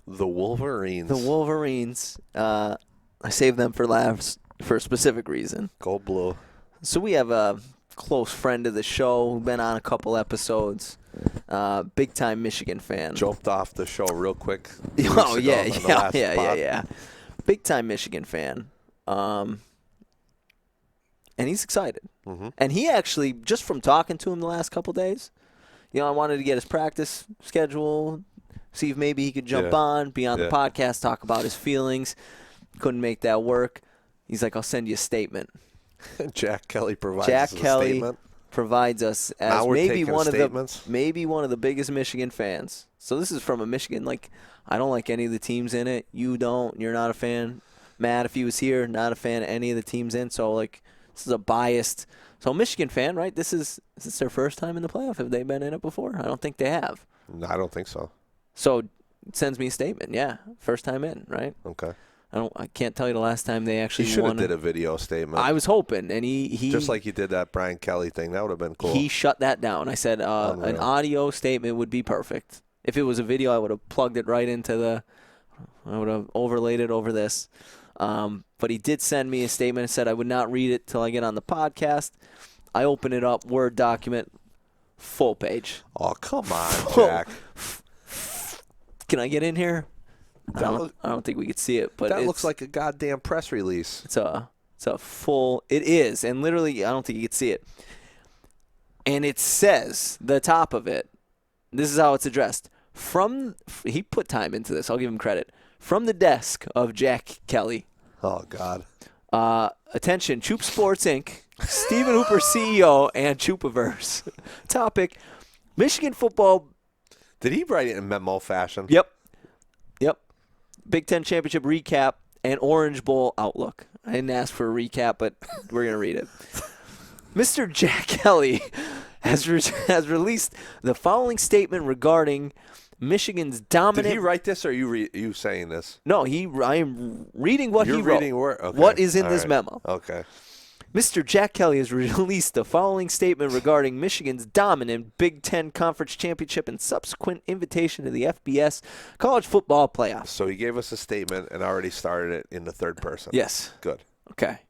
The Wolverines. I saved them for last for a specific reason. Go blue. So we have a close friend of the show who's been on a couple episodes. Big-time Michigan fan. Jumped off the show real quick. Oh, yeah. Big-time Michigan fan. And he's excited. Mm-hmm. And he actually, just from talking to him the last couple days, I wanted to get his practice schedule, see if maybe he could jump on, be on the podcast, talk about his feelings. Couldn't make that work. He's like, I'll send you a statement. Jack Kelly provides us a statement. Provides us as now we're maybe one of the biggest Michigan fans. So this is from a Michigan. Like, I don't like any of the teams in it. You don't. You're not a fan. Matt, if he was here, not a fan of any of the teams in. So like, this is a biased. So Michigan fan, right? Is this their first time in the playoff? Have they been in it before? I don't think they have. No, I don't think so. So it sends me a statement. Yeah, first time in, right? Okay. I can't tell you the last time they actually He should won. have did a video statement. I was hoping, and he just like he did that Brian Kelly thing. That would have been cool. He shut that down. I said an audio statement would be perfect. If it was a video, I would have plugged it right into I would have overlaid it over this. But he did send me a statement and said I would not read it till I get on the podcast. I open it up, Word document, full page. Oh, come on, Jack. Can I get in here? I don't think we could see it, but that looks like a goddamn press release. It's a full. It is, and literally, I don't think you could see it. And it says the top of it. This is how it's addressed. He put time into this. I'll give him credit. From the desk of Jack Kelly. Oh God. Attention, Choop Sports Inc. Stephen Hooper, CEO, and Choopaverse. Topic: Michigan football. Did he write it in memo fashion? Yep. Big Ten Championship recap and Orange Bowl outlook. I didn't ask for a recap, but we're going to read it. Mr. Jack Kelly has released the following statement regarding Michigan's dominant. Did he write this, or are you saying this? No, I am reading what he wrote. Okay. What is in this memo? Okay. Mr. Jack Kelly has released the following statement regarding Michigan's dominant Big Ten Conference Championship and subsequent invitation to the FBS College Football Playoffs. So he gave us a statement and already started it in the third person. Yes. Good. Okay.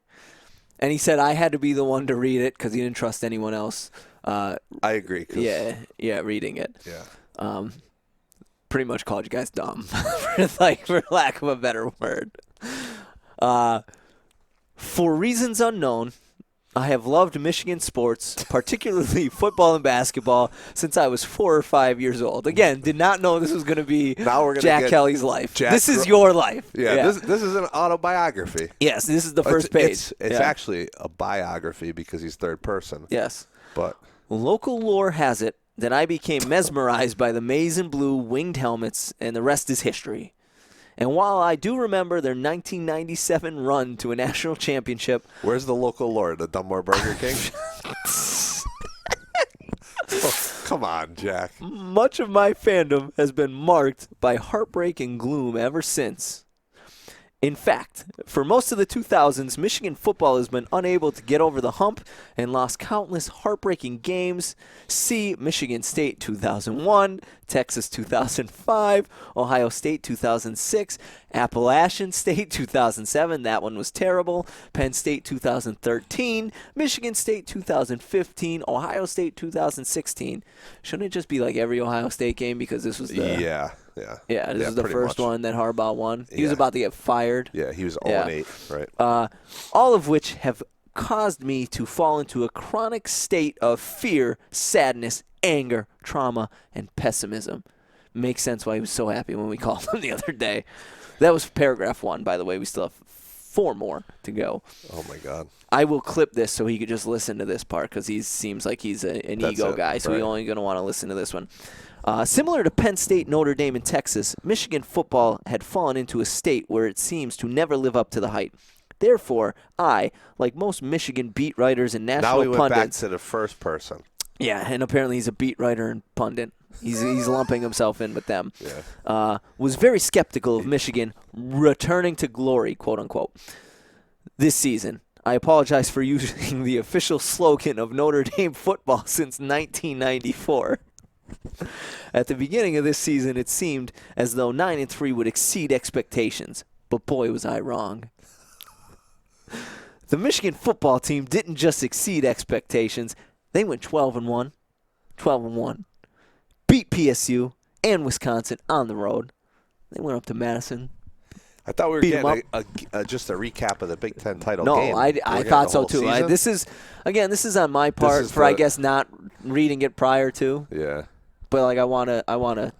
And he said I had to be the one to read it because he didn't trust anyone else. I agree. Reading it. Yeah. Pretty much called you guys dumb, for lack of a better word. For reasons unknown, I have loved Michigan sports, particularly football and basketball, since I was 4 or 5 years old. Again, did not know this was going to be Jack Kelly's life. This is your life. Yeah. This is an autobiography. Yes, this is the first page. It's actually a biography because he's third person. Yes. But local lore has it that I became mesmerized by the maize and blue winged helmets, and the rest is history. And while I do remember their 1997 run to a national championship... Where's the local lore? The Dunmore Burger King? Come on, Jack. Much of my fandom has been marked by heartbreak and gloom ever since. In fact, for most of the 2000s, Michigan football has been unable to get over the hump and lost countless heartbreaking games. See Michigan State 2001, Texas 2005, Ohio State 2006, Appalachian State 2007, that one was terrible, Penn State 2013, Michigan State 2015, Ohio State 2016. Shouldn't it just be like every Ohio State game because this was the... Yeah, this is the first one that Harbaugh won. He was about to get fired. Yeah, he was 0-8, right? All of which have caused me to fall into a chronic state of fear, sadness, anger, trauma, and pessimism. Makes sense why he was so happy when we called him the other day. That was paragraph 1, by the way. We still have 4 more to go. Oh, my God. I will clip this so he could just listen to this part because he seems like he's an ego guy, so he's only going to want to listen to this one. Similar to Penn State, Notre Dame, and Texas, Michigan football had fallen into a state where it seems to never live up to the hype. Therefore, I, like most Michigan beat writers and national pundits... Now we went back to the first person. Yeah, and apparently he's a beat writer and pundit. He's lumping himself in with them. Yeah. Was very skeptical of Michigan returning to glory, quote-unquote, this season. I apologize for using the official slogan of Notre Dame football since 1994. At the beginning of this season, it seemed as though 9-3 would exceed expectations, but boy, was I wrong. The Michigan football team didn't just exceed expectations; they went 12-1, 12-1, beat PSU and Wisconsin on the road. They went up to Madison. I thought we were getting just a recap of the Big Ten title game. No, I thought so too. This is on my part for I guess not reading it prior to. Yeah. But like I wanna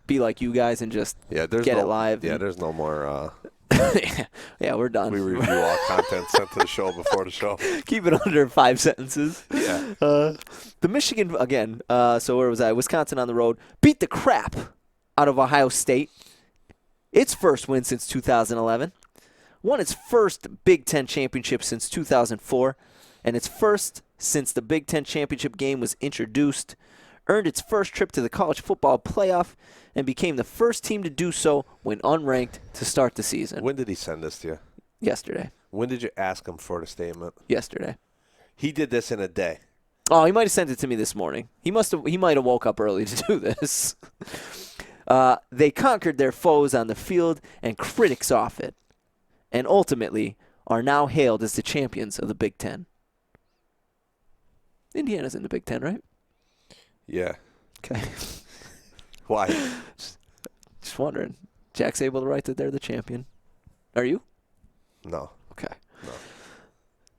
be like you guys and just get it live. Yeah, there's no more. Yeah, we're done. We review all content sent to the show before the show. Keep it under 5 sentences. Yeah. The Michigan again. So where was I? Wisconsin on the road beat the crap out of Ohio State. Its first win since 2011. Won its first Big Ten championship since 2004, and its first since the Big Ten championship game was introduced. Earned its first trip to the college football playoff, and became the first team to do so when unranked to start the season. When did he send this to you? Yesterday. When did you ask him for the statement? Yesterday. He did this in a day. Oh, he might have sent it to me this morning. He might have woke up early to do this. They conquered their foes on the field and critics off it, and ultimately are now hailed as the champions of the Big Ten. Indiana's in the Big Ten, right? Yeah. Okay. Why? Just wondering. Jack's able to write that they're the champion. Are you? No. Okay.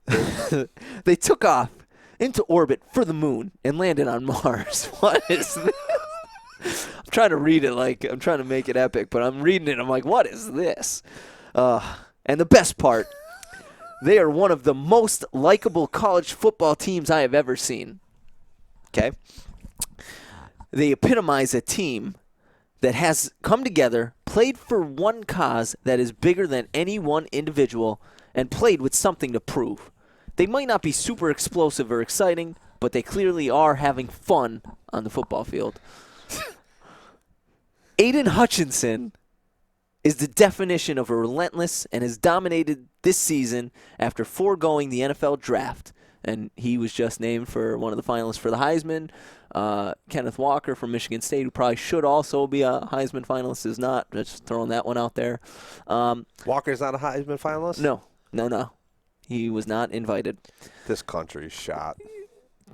No. They took off into orbit for the moon and landed on Mars. What is this? I'm trying to read it like I'm trying to make it epic, but I'm reading it. I'm like, what is this? And the best part, they are one of the most likable college football teams I have ever seen. Okay? They epitomize a team that has come together, played for one cause that is bigger than any one individual, and played with something to prove. They might not be super explosive or exciting, but they clearly are having fun on the football field. Aiden Hutchinson is the definition of a relentless and has dominated this season after foregoing the NFL draft. And he was just named for one of the finalists for the Heisman. Kenneth Walker from Michigan State, who probably should also be a Heisman finalist, is not. Just throwing that one out there. Walker's not a Heisman finalist? No. He was not invited. This country's shot.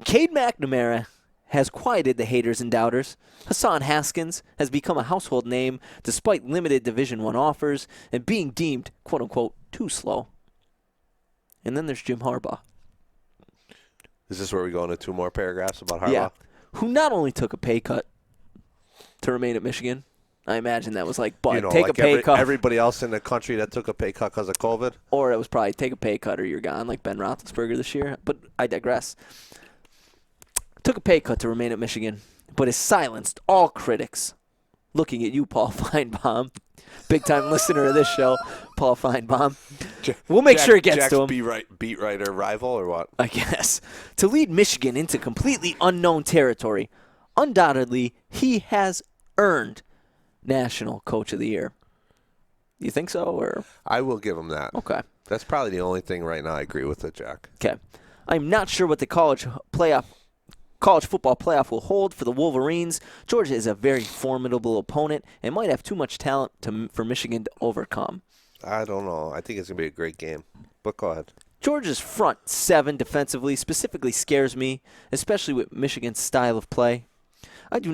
Cade McNamara has quieted the haters and doubters. Hassan Haskins has become a household name despite limited Division I offers and being deemed, quote-unquote, too slow. And then there's Jim Harbaugh. Is this where we go into 2 more paragraphs about Harbaugh? Yeah. Who not only took a pay cut to remain at Michigan, I imagine that was like, but take a pay cut. Everybody else in the country that took a pay cut because of COVID? Or it was probably take a pay cut or you're gone, like Ben Roethlisberger this year. But I digress. Took a pay cut to remain at Michigan, but has silenced all critics. Looking at you, Paul Feinbaum. Big-time listener of this show, Paul Feinbaum. We'll make sure it gets Jack's to him. Beat writer rival or what? I guess. To lead Michigan into completely unknown territory, undoubtedly, he has earned National Coach of the Year. You think so? Or I will give him that. Okay. That's probably the only thing right now I agree with it, Jack. Okay. I'm not sure what the college football playoff will hold for the Wolverines. Georgia is a very formidable opponent and might have too much talent for Michigan to overcome. I don't know. I think it's going to be a great game. But go ahead. Georgia's front 7 defensively specifically scares me, especially with Michigan's style of play. I do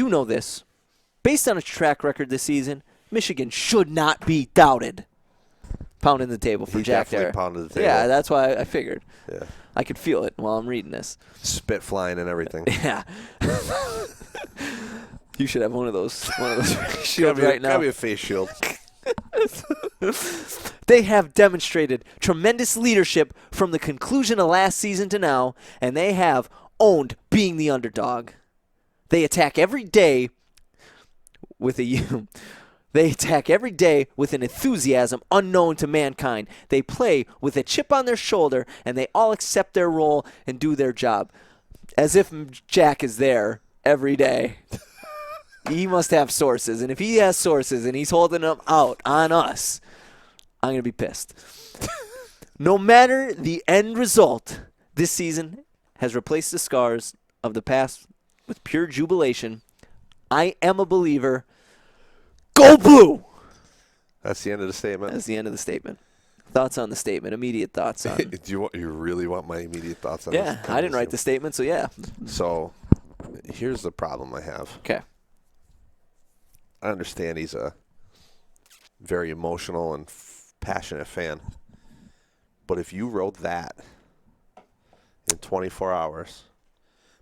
know this. Based on its track record this season, Michigan should not be doubted. Pounding the table for Jack there. Pounded the table. Yeah, that's why I figured. Yeah. I could feel it while I'm reading this. Spit flying and everything. Yeah. You should have one of those shields right now. Gotta be a face shield. They have demonstrated tremendous leadership from the conclusion of last season to now, and they have owned being the underdog. They attack every day with an enthusiasm unknown to mankind. They play with a chip on their shoulder, and they all accept their role and do their job. As if Jack is there every day. He must have sources, and if he has sources and he's holding them out on us, I'm going to be pissed. No matter the end result, this season has replaced the scars of the past with pure jubilation. I am a believer. Go Blue! That's the end of the statement? That's the end of the statement. Thoughts on the statement? Immediate thoughts on it. You really want my immediate thoughts on this? Yeah, I didn't write the statement, so yeah. So, here's the problem I have. Okay. I understand he's a very emotional and passionate fan. But if you wrote that in 24 hours,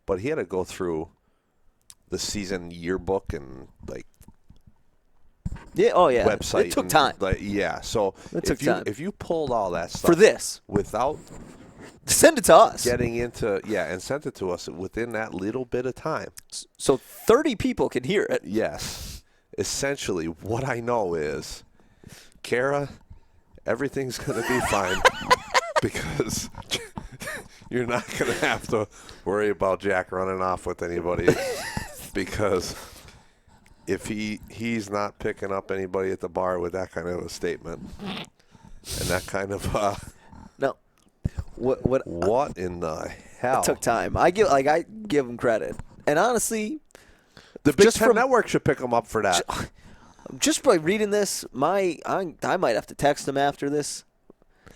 but he had to go through the season yearbook and, like, yeah, oh yeah. website. It took time. Yeah, so it took time. If you pulled all that stuff for this without send it to us. Getting into and sent it to us within that little bit of time. So 30 people can hear it. Yes. Essentially, what I know is, Kara, everything's going to be fine because you're not going to have to worry about Jack running off with anybody because if he's not picking up anybody at the bar with that kind of a statement and that kind of no, what in the hell? It took time. I give him credit, and honestly, the Big Ten Network should pick him up for that. Just by reading this, I might have to text him after this.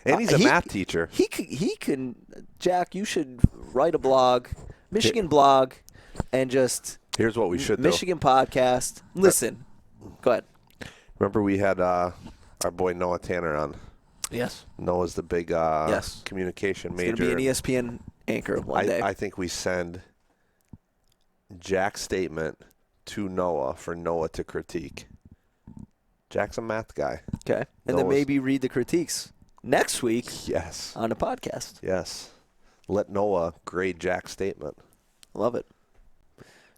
And he's a math teacher. He can. Jack, you should write a blog, Michigan blog, and just. Here's what we should do. Michigan podcast. Listen. Go ahead. Remember we had our boy Noah Tanner on. Yes. Noah's the big communication major. He's going to be an ESPN anchor one day. I think we send Jack's statement to Noah for Noah to critique. Jack's a math guy. Okay. And then maybe read the critiques next week. Yes. On the podcast. Yes. Let Noah grade Jack's statement. Love it.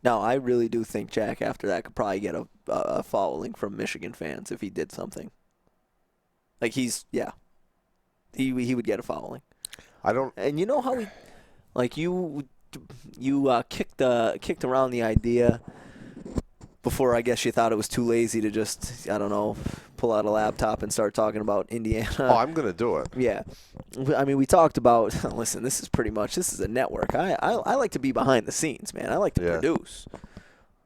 Now, I really do think Jack, after that, could probably get a following from Michigan fans if he did something. Like, he would get a following. And you know how you kicked around the idea before, I guess you thought it was too lazy to just, I don't know, pull out a laptop and start talking about Indiana. Oh, I'm going to do it. Yeah. I mean, we talked about, listen, this is a network. I like to be behind the scenes, man. I like to produce.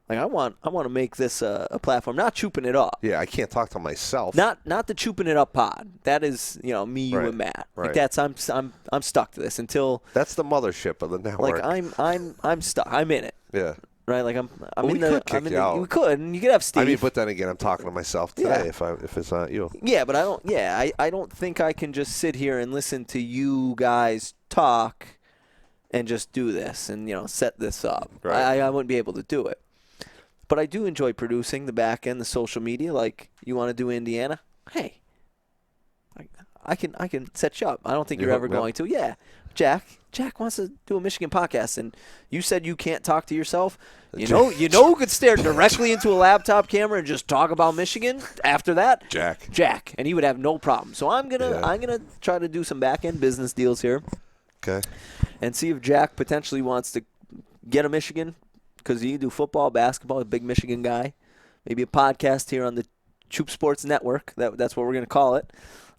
Like I want to make this a platform, not chooping it up. Yeah, I can't talk to myself. Not the chooping it up pod. That is, me, you, Right, and Matt. right. Like that's I'm stuck to this until That's the mothership of the network. like I'm stuck. I'm in it. Yeah. Right, like I'm Well, in we the. could kick I'm in you the, out. We could, and you could have Steve. I mean, but then again, I'm talking to myself today. If it's not you. Yeah, but I don't. Yeah, I don't think I can just sit here and listen to you guys talk, and just do this and set this up. Right. I wouldn't be able to do it. But I do enjoy producing the back end, the social media. Like you want to do Indiana? Hey, I can set you up. I don't think you're ever going to. Yeah, Jack wants to do a Michigan podcast, and you said you can't talk to yourself. You know who could stare directly into a laptop camera and just talk about Michigan after that? Jack, and he would have no problem. So I'm gonna try to do some back end business deals here. Okay. And see if Jack potentially wants to get a Michigan, because he do football, basketball, a big Michigan guy. Maybe a podcast here on the Choop Sports Network. That's what we're gonna call it.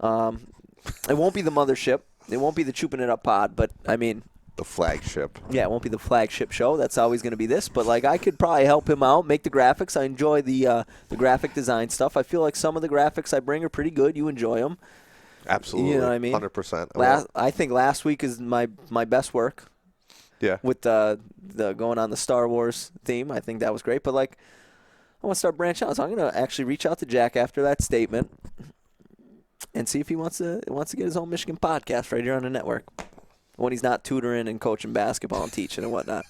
It won't be the mothership. It won't be the Chooping It Up pod, but I mean, the flagship. Yeah, it won't be the flagship show. That's always going to be this. But like, I could probably help him out, make the graphics. I enjoy the graphic design stuff. I feel like some of the graphics I bring are pretty good. You enjoy them. Absolutely. You know what I mean? 100%. I think last week is my best work. Yeah. With the going on the Star Wars theme, I think that was great. But like, I want to start branching out. So I'm going to actually reach out to Jack after that statement and see if he wants to get his own Michigan podcast right here on the network when he's not tutoring and coaching basketball and teaching and whatnot.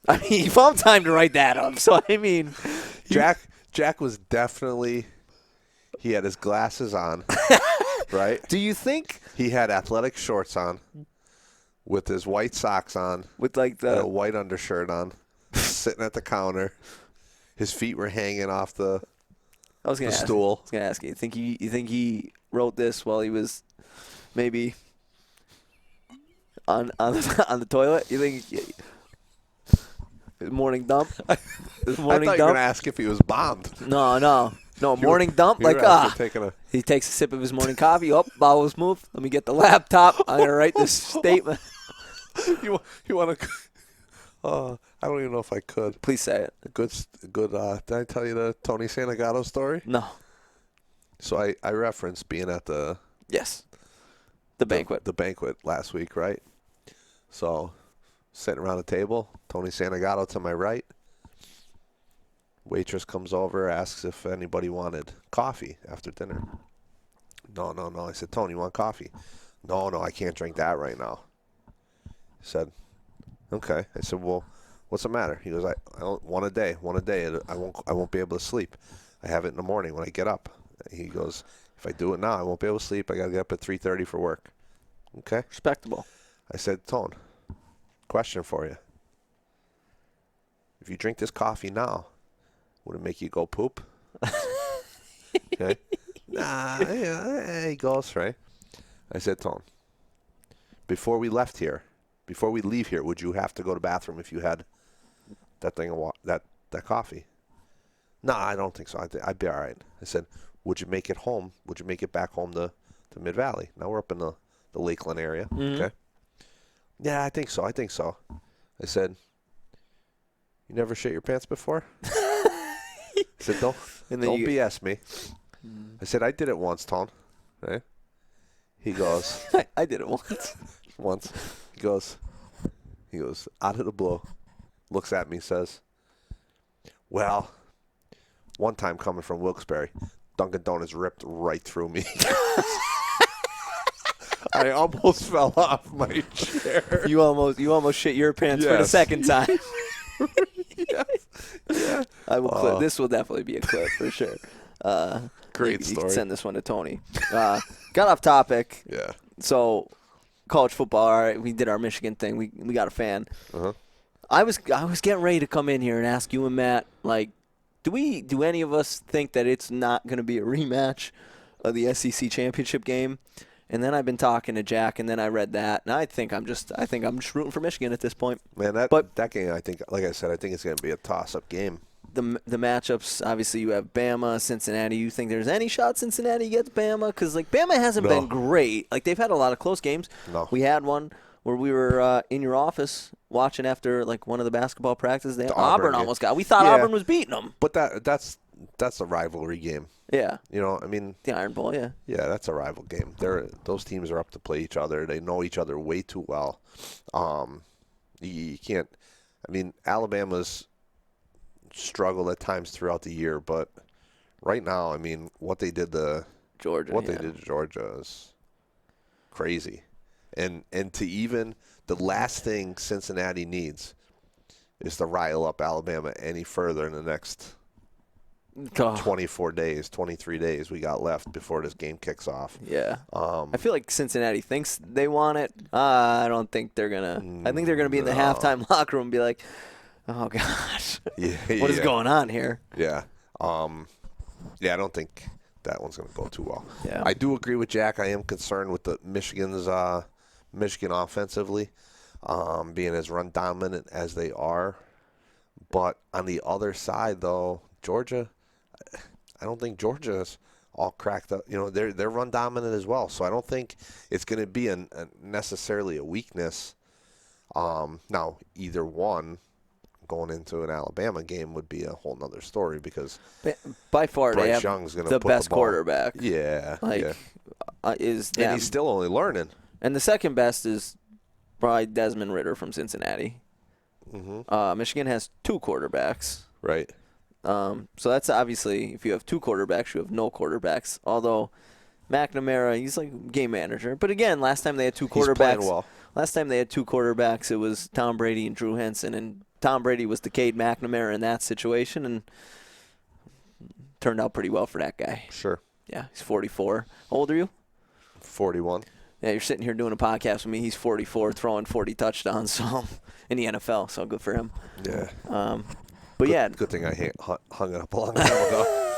I mean, he found time to write that up. So I mean, Jack was definitely, he had his glasses on, right? Do you think he had athletic shorts on with his white socks on, with like and a white undershirt on, sitting at the counter? His feet were hanging off the stool. I was gonna ask you. You think he wrote this while he was maybe on the toilet? You think his morning dump? I thought you were gonna ask if he was bombed. No. Morning dump. Like he takes a sip of his morning coffee. Oh, bowels move. Let me get the laptop. I'm gonna write this statement. You want to? I don't even know if I could. Please say it. Good. Did I tell you the Tony Santagato story? No. So I referenced being at the banquet. The banquet last week, right? So sitting around the table, Tony Santagato to my right. Waitress comes over, asks if anybody wanted coffee after dinner. No. I said, Tony, you want coffee? No, I can't drink that right now. He said, okay. I said, well, what's the matter? He goes, I don't, one a day. I won't be able to sleep. I have it in the morning when I get up. He goes, if I do it now, I won't be able to sleep. I got to get up at 3:30 for work. Okay. Respectable. I said, Tone, question for you. If you drink this coffee now, would it make you go poop? Okay. Nah, yeah, he goes, right? I said, Tone, before we leave here, would you have to go to the bathroom if you had that thing of that coffee? No, I don't think so. I'd be all right. I said, would you make it home? Would you make it back home to Mid-Valley? Now we're up in the Lakeland area. Mm-hmm. Okay. Yeah, I think so. I said, you never shit your pants before? I said, don't BS me. I said, I did it once, Tone. Right? He goes, I did it once. He goes, out of the blue, looks at me, says, well, one time coming from Wilkes-Barre, Dunkin' Donuts ripped right through me. I almost fell off my chair. You almost shit your pants for the second time. Yes. Yeah. I will clip. This will definitely be a clip for sure. Great story. You story. can send this one to Tony. Got off topic. Yeah. So, college football. All right, we did our Michigan thing. We got a fan. Uh-huh. I was getting ready to come in here and ask you and Matt, like, do any of us think that it's not going to be a rematch of the SEC championship game? And then I've been talking to Jack, and then I read that, and I think I'm just rooting for Michigan at this point. Man, that game, I think, like I said, I think it's going to be a toss-up game. The matchups, obviously, you have Bama, Cincinnati. You think there's any shot Cincinnati gets Bama? Because, like, Bama hasn't been great. Like, they've had a lot of close games. No. We had one where we were in your office watching after like one of the basketball practices. The Auburn game. almost got. We thought Yeah. Auburn was beating them. But that's a rivalry game. Yeah. You know, I mean, The Iron Bowl, yeah. yeah, that's a rival game. Those teams are up to play each other. They know each other way too well. You can't. I mean, Alabama's struggled at times throughout the year, but right now, I mean, what they did to Georgia. they did to Georgia is crazy. And to even the last thing Cincinnati needs is to rile up Alabama any further in the next 24 days, 23 days we got left before this game kicks off. Yeah. I feel like Cincinnati thinks they want it. I don't think they're going to. I think they're going to be in the halftime locker room and be like, oh, gosh, what is going on here? Yeah. I don't think that one's going to go too well. Yeah. I do agree with Jack. I am concerned with the Michigan offensively being as run dominant as they are. But on the other side, though, Georgia, I don't think Georgia's all cracked up. You know, they're run dominant as well. So I don't think it's going to be necessarily a weakness. Now, either one going into an Alabama game would be a whole nother story because by far Bryce they have Young's gonna the put best the ball. Quarterback. Yeah, yeah. Is And them. he's still only learning. And the second best is probably Desmond Ridder from Cincinnati. Mm-hmm. Michigan has 2 quarterbacks. Right. So that's obviously, if you have 2 quarterbacks, you have no quarterbacks. Although McNamara, he's like game manager. But again, last time they had 2 quarterbacks. He's playing well. Last time they had 2 quarterbacks, it was Tom Brady and Drew Henson. And Tom Brady was the Cade McNamara in that situation, and turned out pretty well for that guy. Sure. Yeah, he's 44. How old are you? 41. Yeah, you're sitting here doing a podcast with me. He's 44, throwing 40 touchdowns so in the NFL, so good for him. Yeah. But yeah. Good thing I hung it up a long time ago.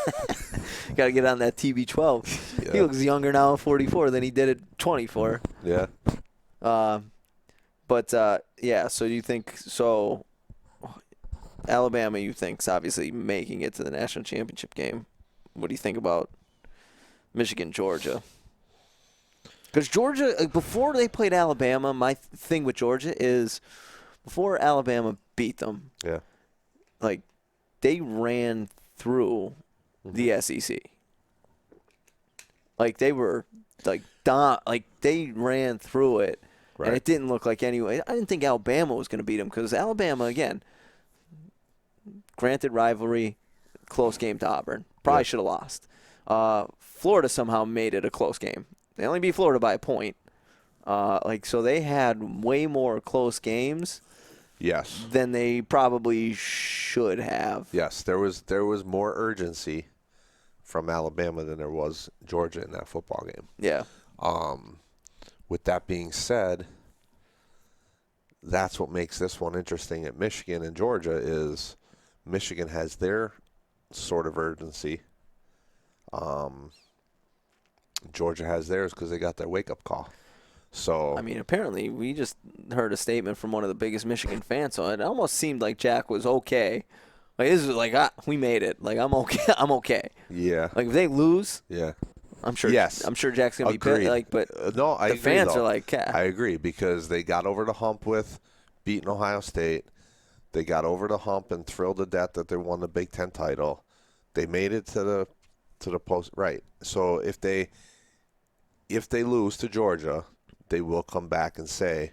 Got to get on that TB12. Yeah. He looks younger now at 44 than he did at 24. Yeah. Yeah, so you think so Alabama, you think's obviously making it to the national championship game. What do you think about Michigan, Georgia? Because Georgia, before they played Alabama, my thing with Georgia is before Alabama beat them, Yeah. like they ran through the SEC. Like they were like they ran through it, Right. and it didn't look like anyway. I didn't think Alabama was going to beat them because Alabama, again, granted rivalry, close game to Auburn. Probably should have lost. Florida somehow made it a close game. They only beat Florida by a point. So they had way more close games. Yes. Than they probably should have. Yes, there was more urgency from Alabama than there was Georgia in that football game. Yeah. With that being said, that's what makes this one interesting at Michigan and Georgia is Michigan has their sort of urgency. Georgia has theirs because they got their wake-up call. So I mean, apparently we just heard a statement from one of the biggest Michigan fans, so it almost seemed like Jack was okay. Like this is like we made it. Like I'm okay. I'm okay. Yeah. Like if they lose, yeah. I'm sure. Yes. I'm sure Jack's gonna Agreed. be pissed. Like, but no, I the agree, fans though. are like, I agree because they got over the hump with beating Ohio State. They got over the hump and thrilled to death that they won the Big Ten title. They made it to the post right. So if they lose to Georgia, they will come back and say,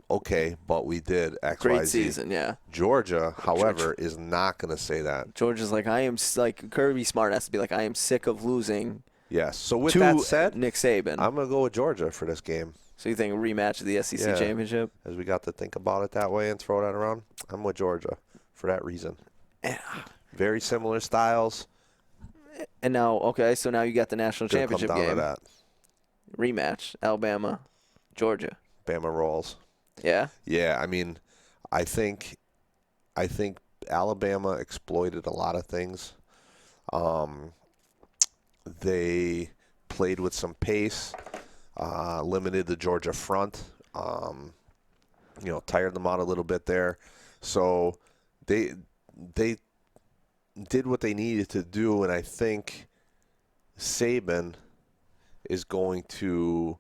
okay, but we did X, great Y, Z. season, yeah. Georgia, however, is not going to say that. Georgia's like, Kirby Smart has to be like, I am sick of losing. Yes. So with to that said, Nick Saban. I'm going to go with Georgia for this game. So you think a rematch of the SEC championship? As we got to think about it that way and throw that around, I'm with Georgia for that reason. Very similar styles. And now, so now you got the national Gonna championship come down game. to that. Rematch, Alabama, Georgia. Bama rolls. Yeah? Yeah, I mean, I think Alabama exploited a lot of things. They played with some pace, limited the Georgia front, tired them out a little bit there. So they did what they needed to do, and I think Saban is going to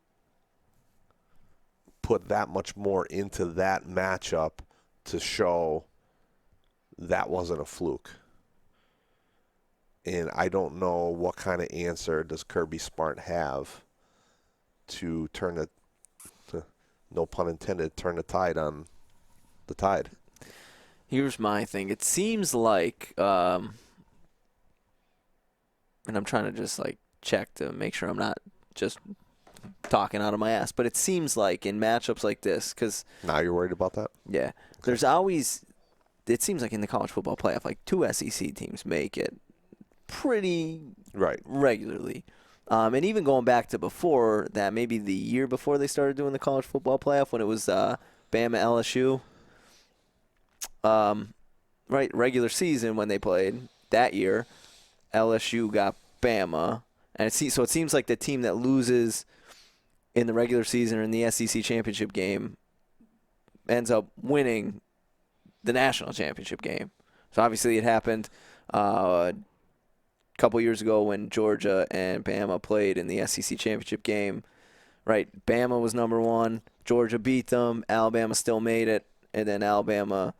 put that much more into that matchup to show that wasn't a fluke. And I don't know what kind of answer does Kirby Smart have to turn the, no pun intended, turn the tide on the Tide. Here's my thing. It seems like, and I'm trying to just like check to make sure I'm not just talking out of my ass, but it seems like in matchups like this, because now you're worried about that? Yeah. Okay. There's always, it seems like in the college football playoff, like 2 SEC teams make it pretty regularly. And even going back to before that, maybe the year before they started doing the college football playoff, when it was Bama LSU, regular season when they played that year, LSU got Bama, and it seems like the team that loses in the regular season or in the SEC championship game ends up winning the national championship game. So obviously it happened a couple years ago when Georgia and Bama played in the SEC championship game. Right, Bama was number 1. Georgia beat them. Alabama still made it, and then Alabama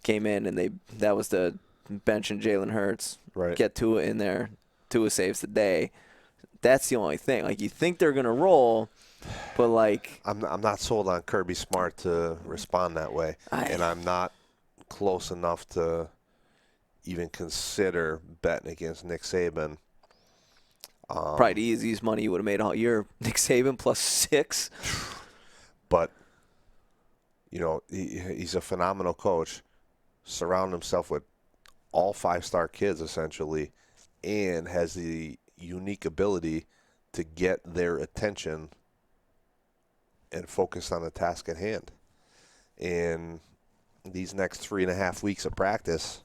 came in and that was the bench and Jalen Hurts. Right. Get Tua in there. Tua saves the day. That's the only thing. Like, you think they're gonna roll, but like I'm not sold on Kirby Smart to respond that way, and I'm not close enough to even consider betting against Nick Saban. Probably the easiest money you would have made all year. Nick Saban plus 6. But he's a phenomenal coach. Surround himself with all 5-star kids essentially, and has the unique ability to get their attention and focus on the task at hand. And these next 3.5 weeks of practice,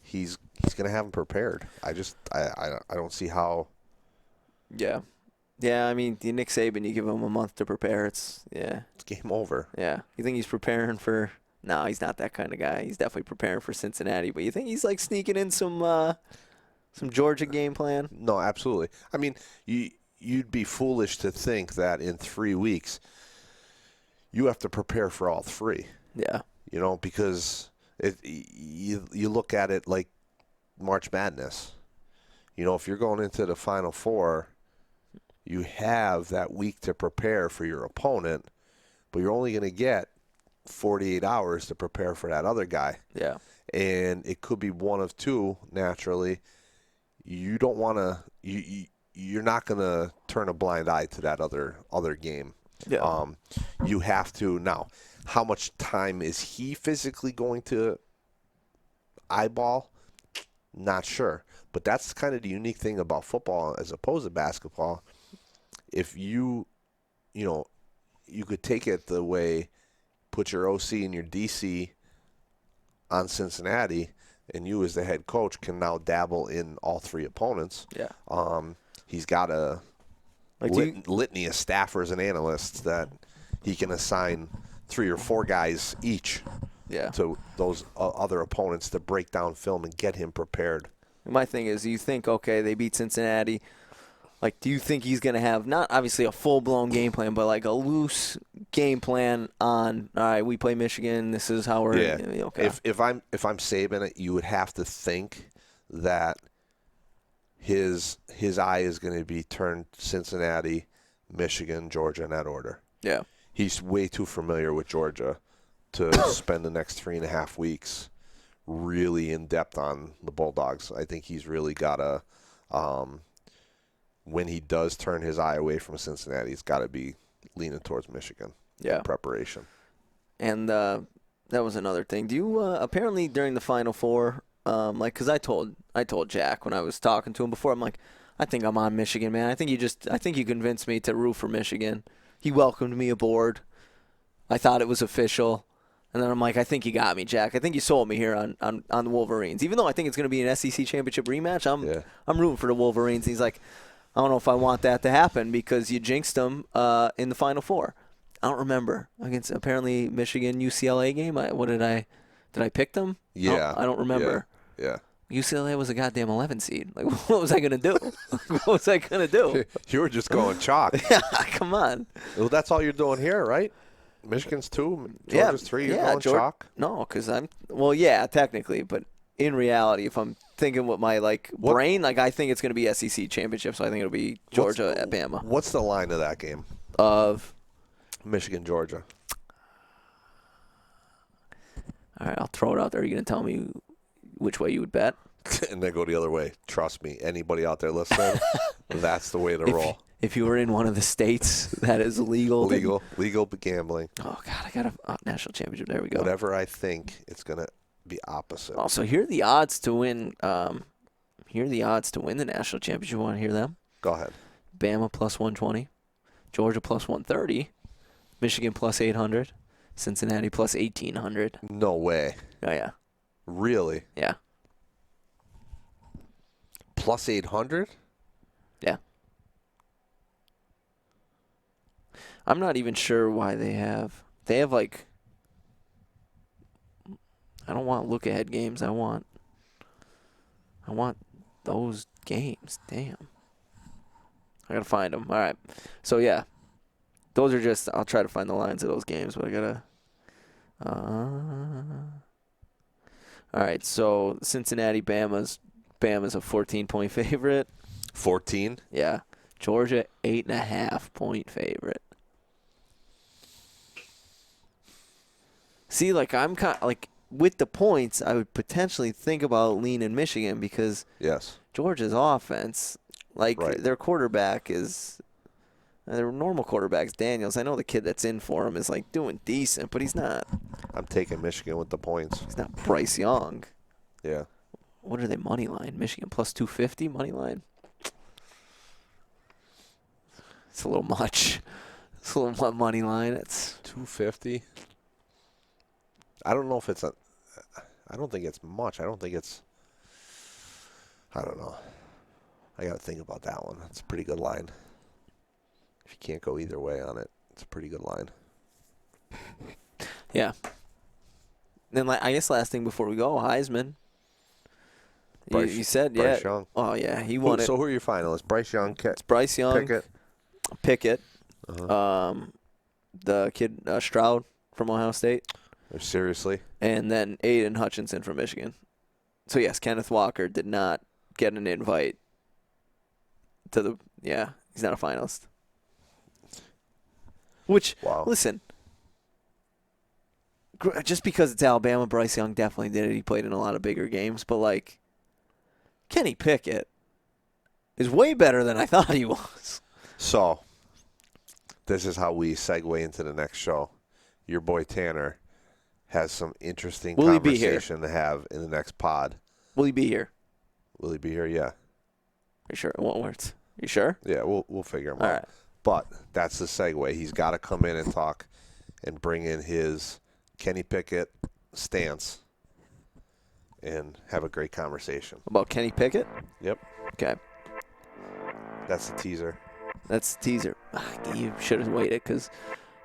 he's going to have them prepared. I don't see how. Yeah. I mean, the Nick Saban, you give him a month to prepare, it's game over. Yeah. You think he's preparing for? No, he's not that kind of guy. He's definitely preparing for Cincinnati. But you think he's like sneaking in some Georgia game plan? No, absolutely. I mean, you'd be foolish to think that in 3 weeks you have to prepare for all 3. Yeah. Because you look at it like March Madness. If you're going into the Final Four, you have that week to prepare for your opponent, but you're only going to get 48 hours to prepare for that other guy. Yeah. And it could be one of two, naturally. You don't want to you're not going to turn a blind eye to that other game. Yeah. You have to. Now, how much time is he physically going to eyeball? Not sure. But that's kind of the unique thing about football as opposed to basketball. If you could take it the way, put your OC and your DC on Cincinnati, and you as the head coach can now dabble in all 3 opponents. Yeah. He's got a litany of staffers and analysts that he can assign 3 or 4 guys each to those other opponents to break down film and get him prepared. My thing is, you think, okay, they beat Cincinnati. Like, do you think he's going to have not obviously a full-blown game plan, but like a loose game plan on, all right, we play Michigan, this is how we're okay. If I'm Saban, you would have to think that his eye is going to be turned Cincinnati, Michigan, Georgia in that order. Yeah. He's way too familiar with Georgia to spend the next 3.5 weeks really in depth on the Bulldogs. I think he's really got to when he does turn his eye away from Cincinnati, he's got to be leaning towards Michigan in preparation. And that was another thing. Do you apparently during the Final Four, because I told Jack when I was talking to him before, I'm like, I think I'm on Michigan, man. I think you convinced me to root for Michigan. He welcomed me aboard. I thought it was official. And then I'm like, I think you got me, Jack. I think you sold me here on the Wolverines. Even though I think it's going to be an SEC championship rematch, I'm rooting for the Wolverines. And he's like, I don't know if I want that to happen because you jinxed them in the Final Four. I don't remember against apparently Michigan UCLA game. Did I pick them? Yeah, I don't remember. Yeah. UCLA was a goddamn 11 seed. Like, what was I going to do? What was I going to do? You were just going chalk. Yeah, come on. Well, that's all you're doing here, right? Michigan's 2, Georgia's 3. You're going chalk? No, because yeah, technically. But in reality, if I'm thinking with my, brain, I think it's going to be SEC championship, so I think it'll be Georgia at Bama. What's the line of that game? Of? Michigan, Georgia. All right, I'll throw it out there. Are you going to tell me which way you would bet? And then go the other way. Trust me, anybody out there listening, that's the way to roll. If you were in one of the states that is legal. Legal gambling. Oh, God, I got a national championship. There we go. Whatever I think, it's going to be opposite. Also, here are the odds to win. Here are the odds to win the national championship. You want to hear them? Go ahead. Bama plus 120. Georgia plus 130. Michigan plus 800. Cincinnati plus 1,800. No way. Oh, yeah. Really? Yeah. Plus 800? Yeah. I'm not even sure why they have I don't want look-ahead games. I want those games. Damn. I got to find them. All right. So, yeah. Those are just, I'll try to find the lines of those games, but I got to. All right, so Cincinnati, Bama's a 14-point favorite. 14? Yeah. Georgia, 8.5-point favorite. See, I'm kind of, with the points, I would potentially think about leaning Michigan because yes, Georgia's offense, right. Their quarterback is. Their normal quarterback's Daniels. I know the kid that's in for him is doing decent, but he's not. I'm taking Michigan with the points. He's not Bryce Young. Yeah. What are they money line? Michigan plus 250 money line. It's a little much. It's a little money line. It's 250. I don't know if it's I don't think it's much. I don't know. I got to think about that one. It's a pretty good line. If you can't go either way on it, it's a pretty good line. Yeah. Then I guess last thing before we go, Heisman. You said, Bryce yeah. Young. Oh, yeah. He won it. So who are your finalists? Bryce Young. It's Bryce Young. Pickett. Uh-huh. The kid Stroud from Ohio State. Seriously? And then Aiden Hutchinson from Michigan. So, yes, Kenneth Walker did not get an invite to the – yeah, he's not a finalist. Which, wow. Listen, just because it's Alabama, Bryce Young definitely did it. He played in a lot of bigger games. But, Kenny Pickett is way better than I thought he was. So, this is how we segue into the next show. Your boy Tanner has some interesting conversation to have in the next pod. Will he be here? Will he be here? Yeah. Are you sure it won't work? You sure? Yeah, we'll figure him out. All right. But that's the segue. He's got to come in and talk and bring in his Kenny Pickett stance and have a great conversation. About Kenny Pickett? Yep. Okay. That's the teaser. That's the teaser. You should have waited because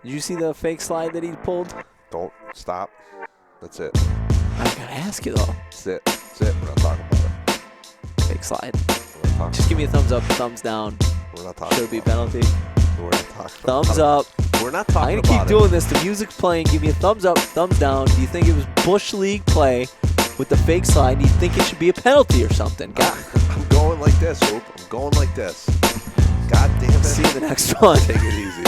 did you see the fake slide that he pulled? Don't stop. That's it. I got to ask you, though. That's it. We're not talking about it. Fake slide. Just give me a thumbs up, thumbs down. We're not talking. Should it be a penalty? We're not talking. Thumbs up. We're not talking. I'm gonna keep doing this. The music's playing. Give me a thumbs up, thumbs down. Do you think it was Bush League play with the fake slide? Do you think it should be a penalty or something? God. I'm going like this, Hoop. I'm going like this. God damn it. See you in the next one. Take it easy.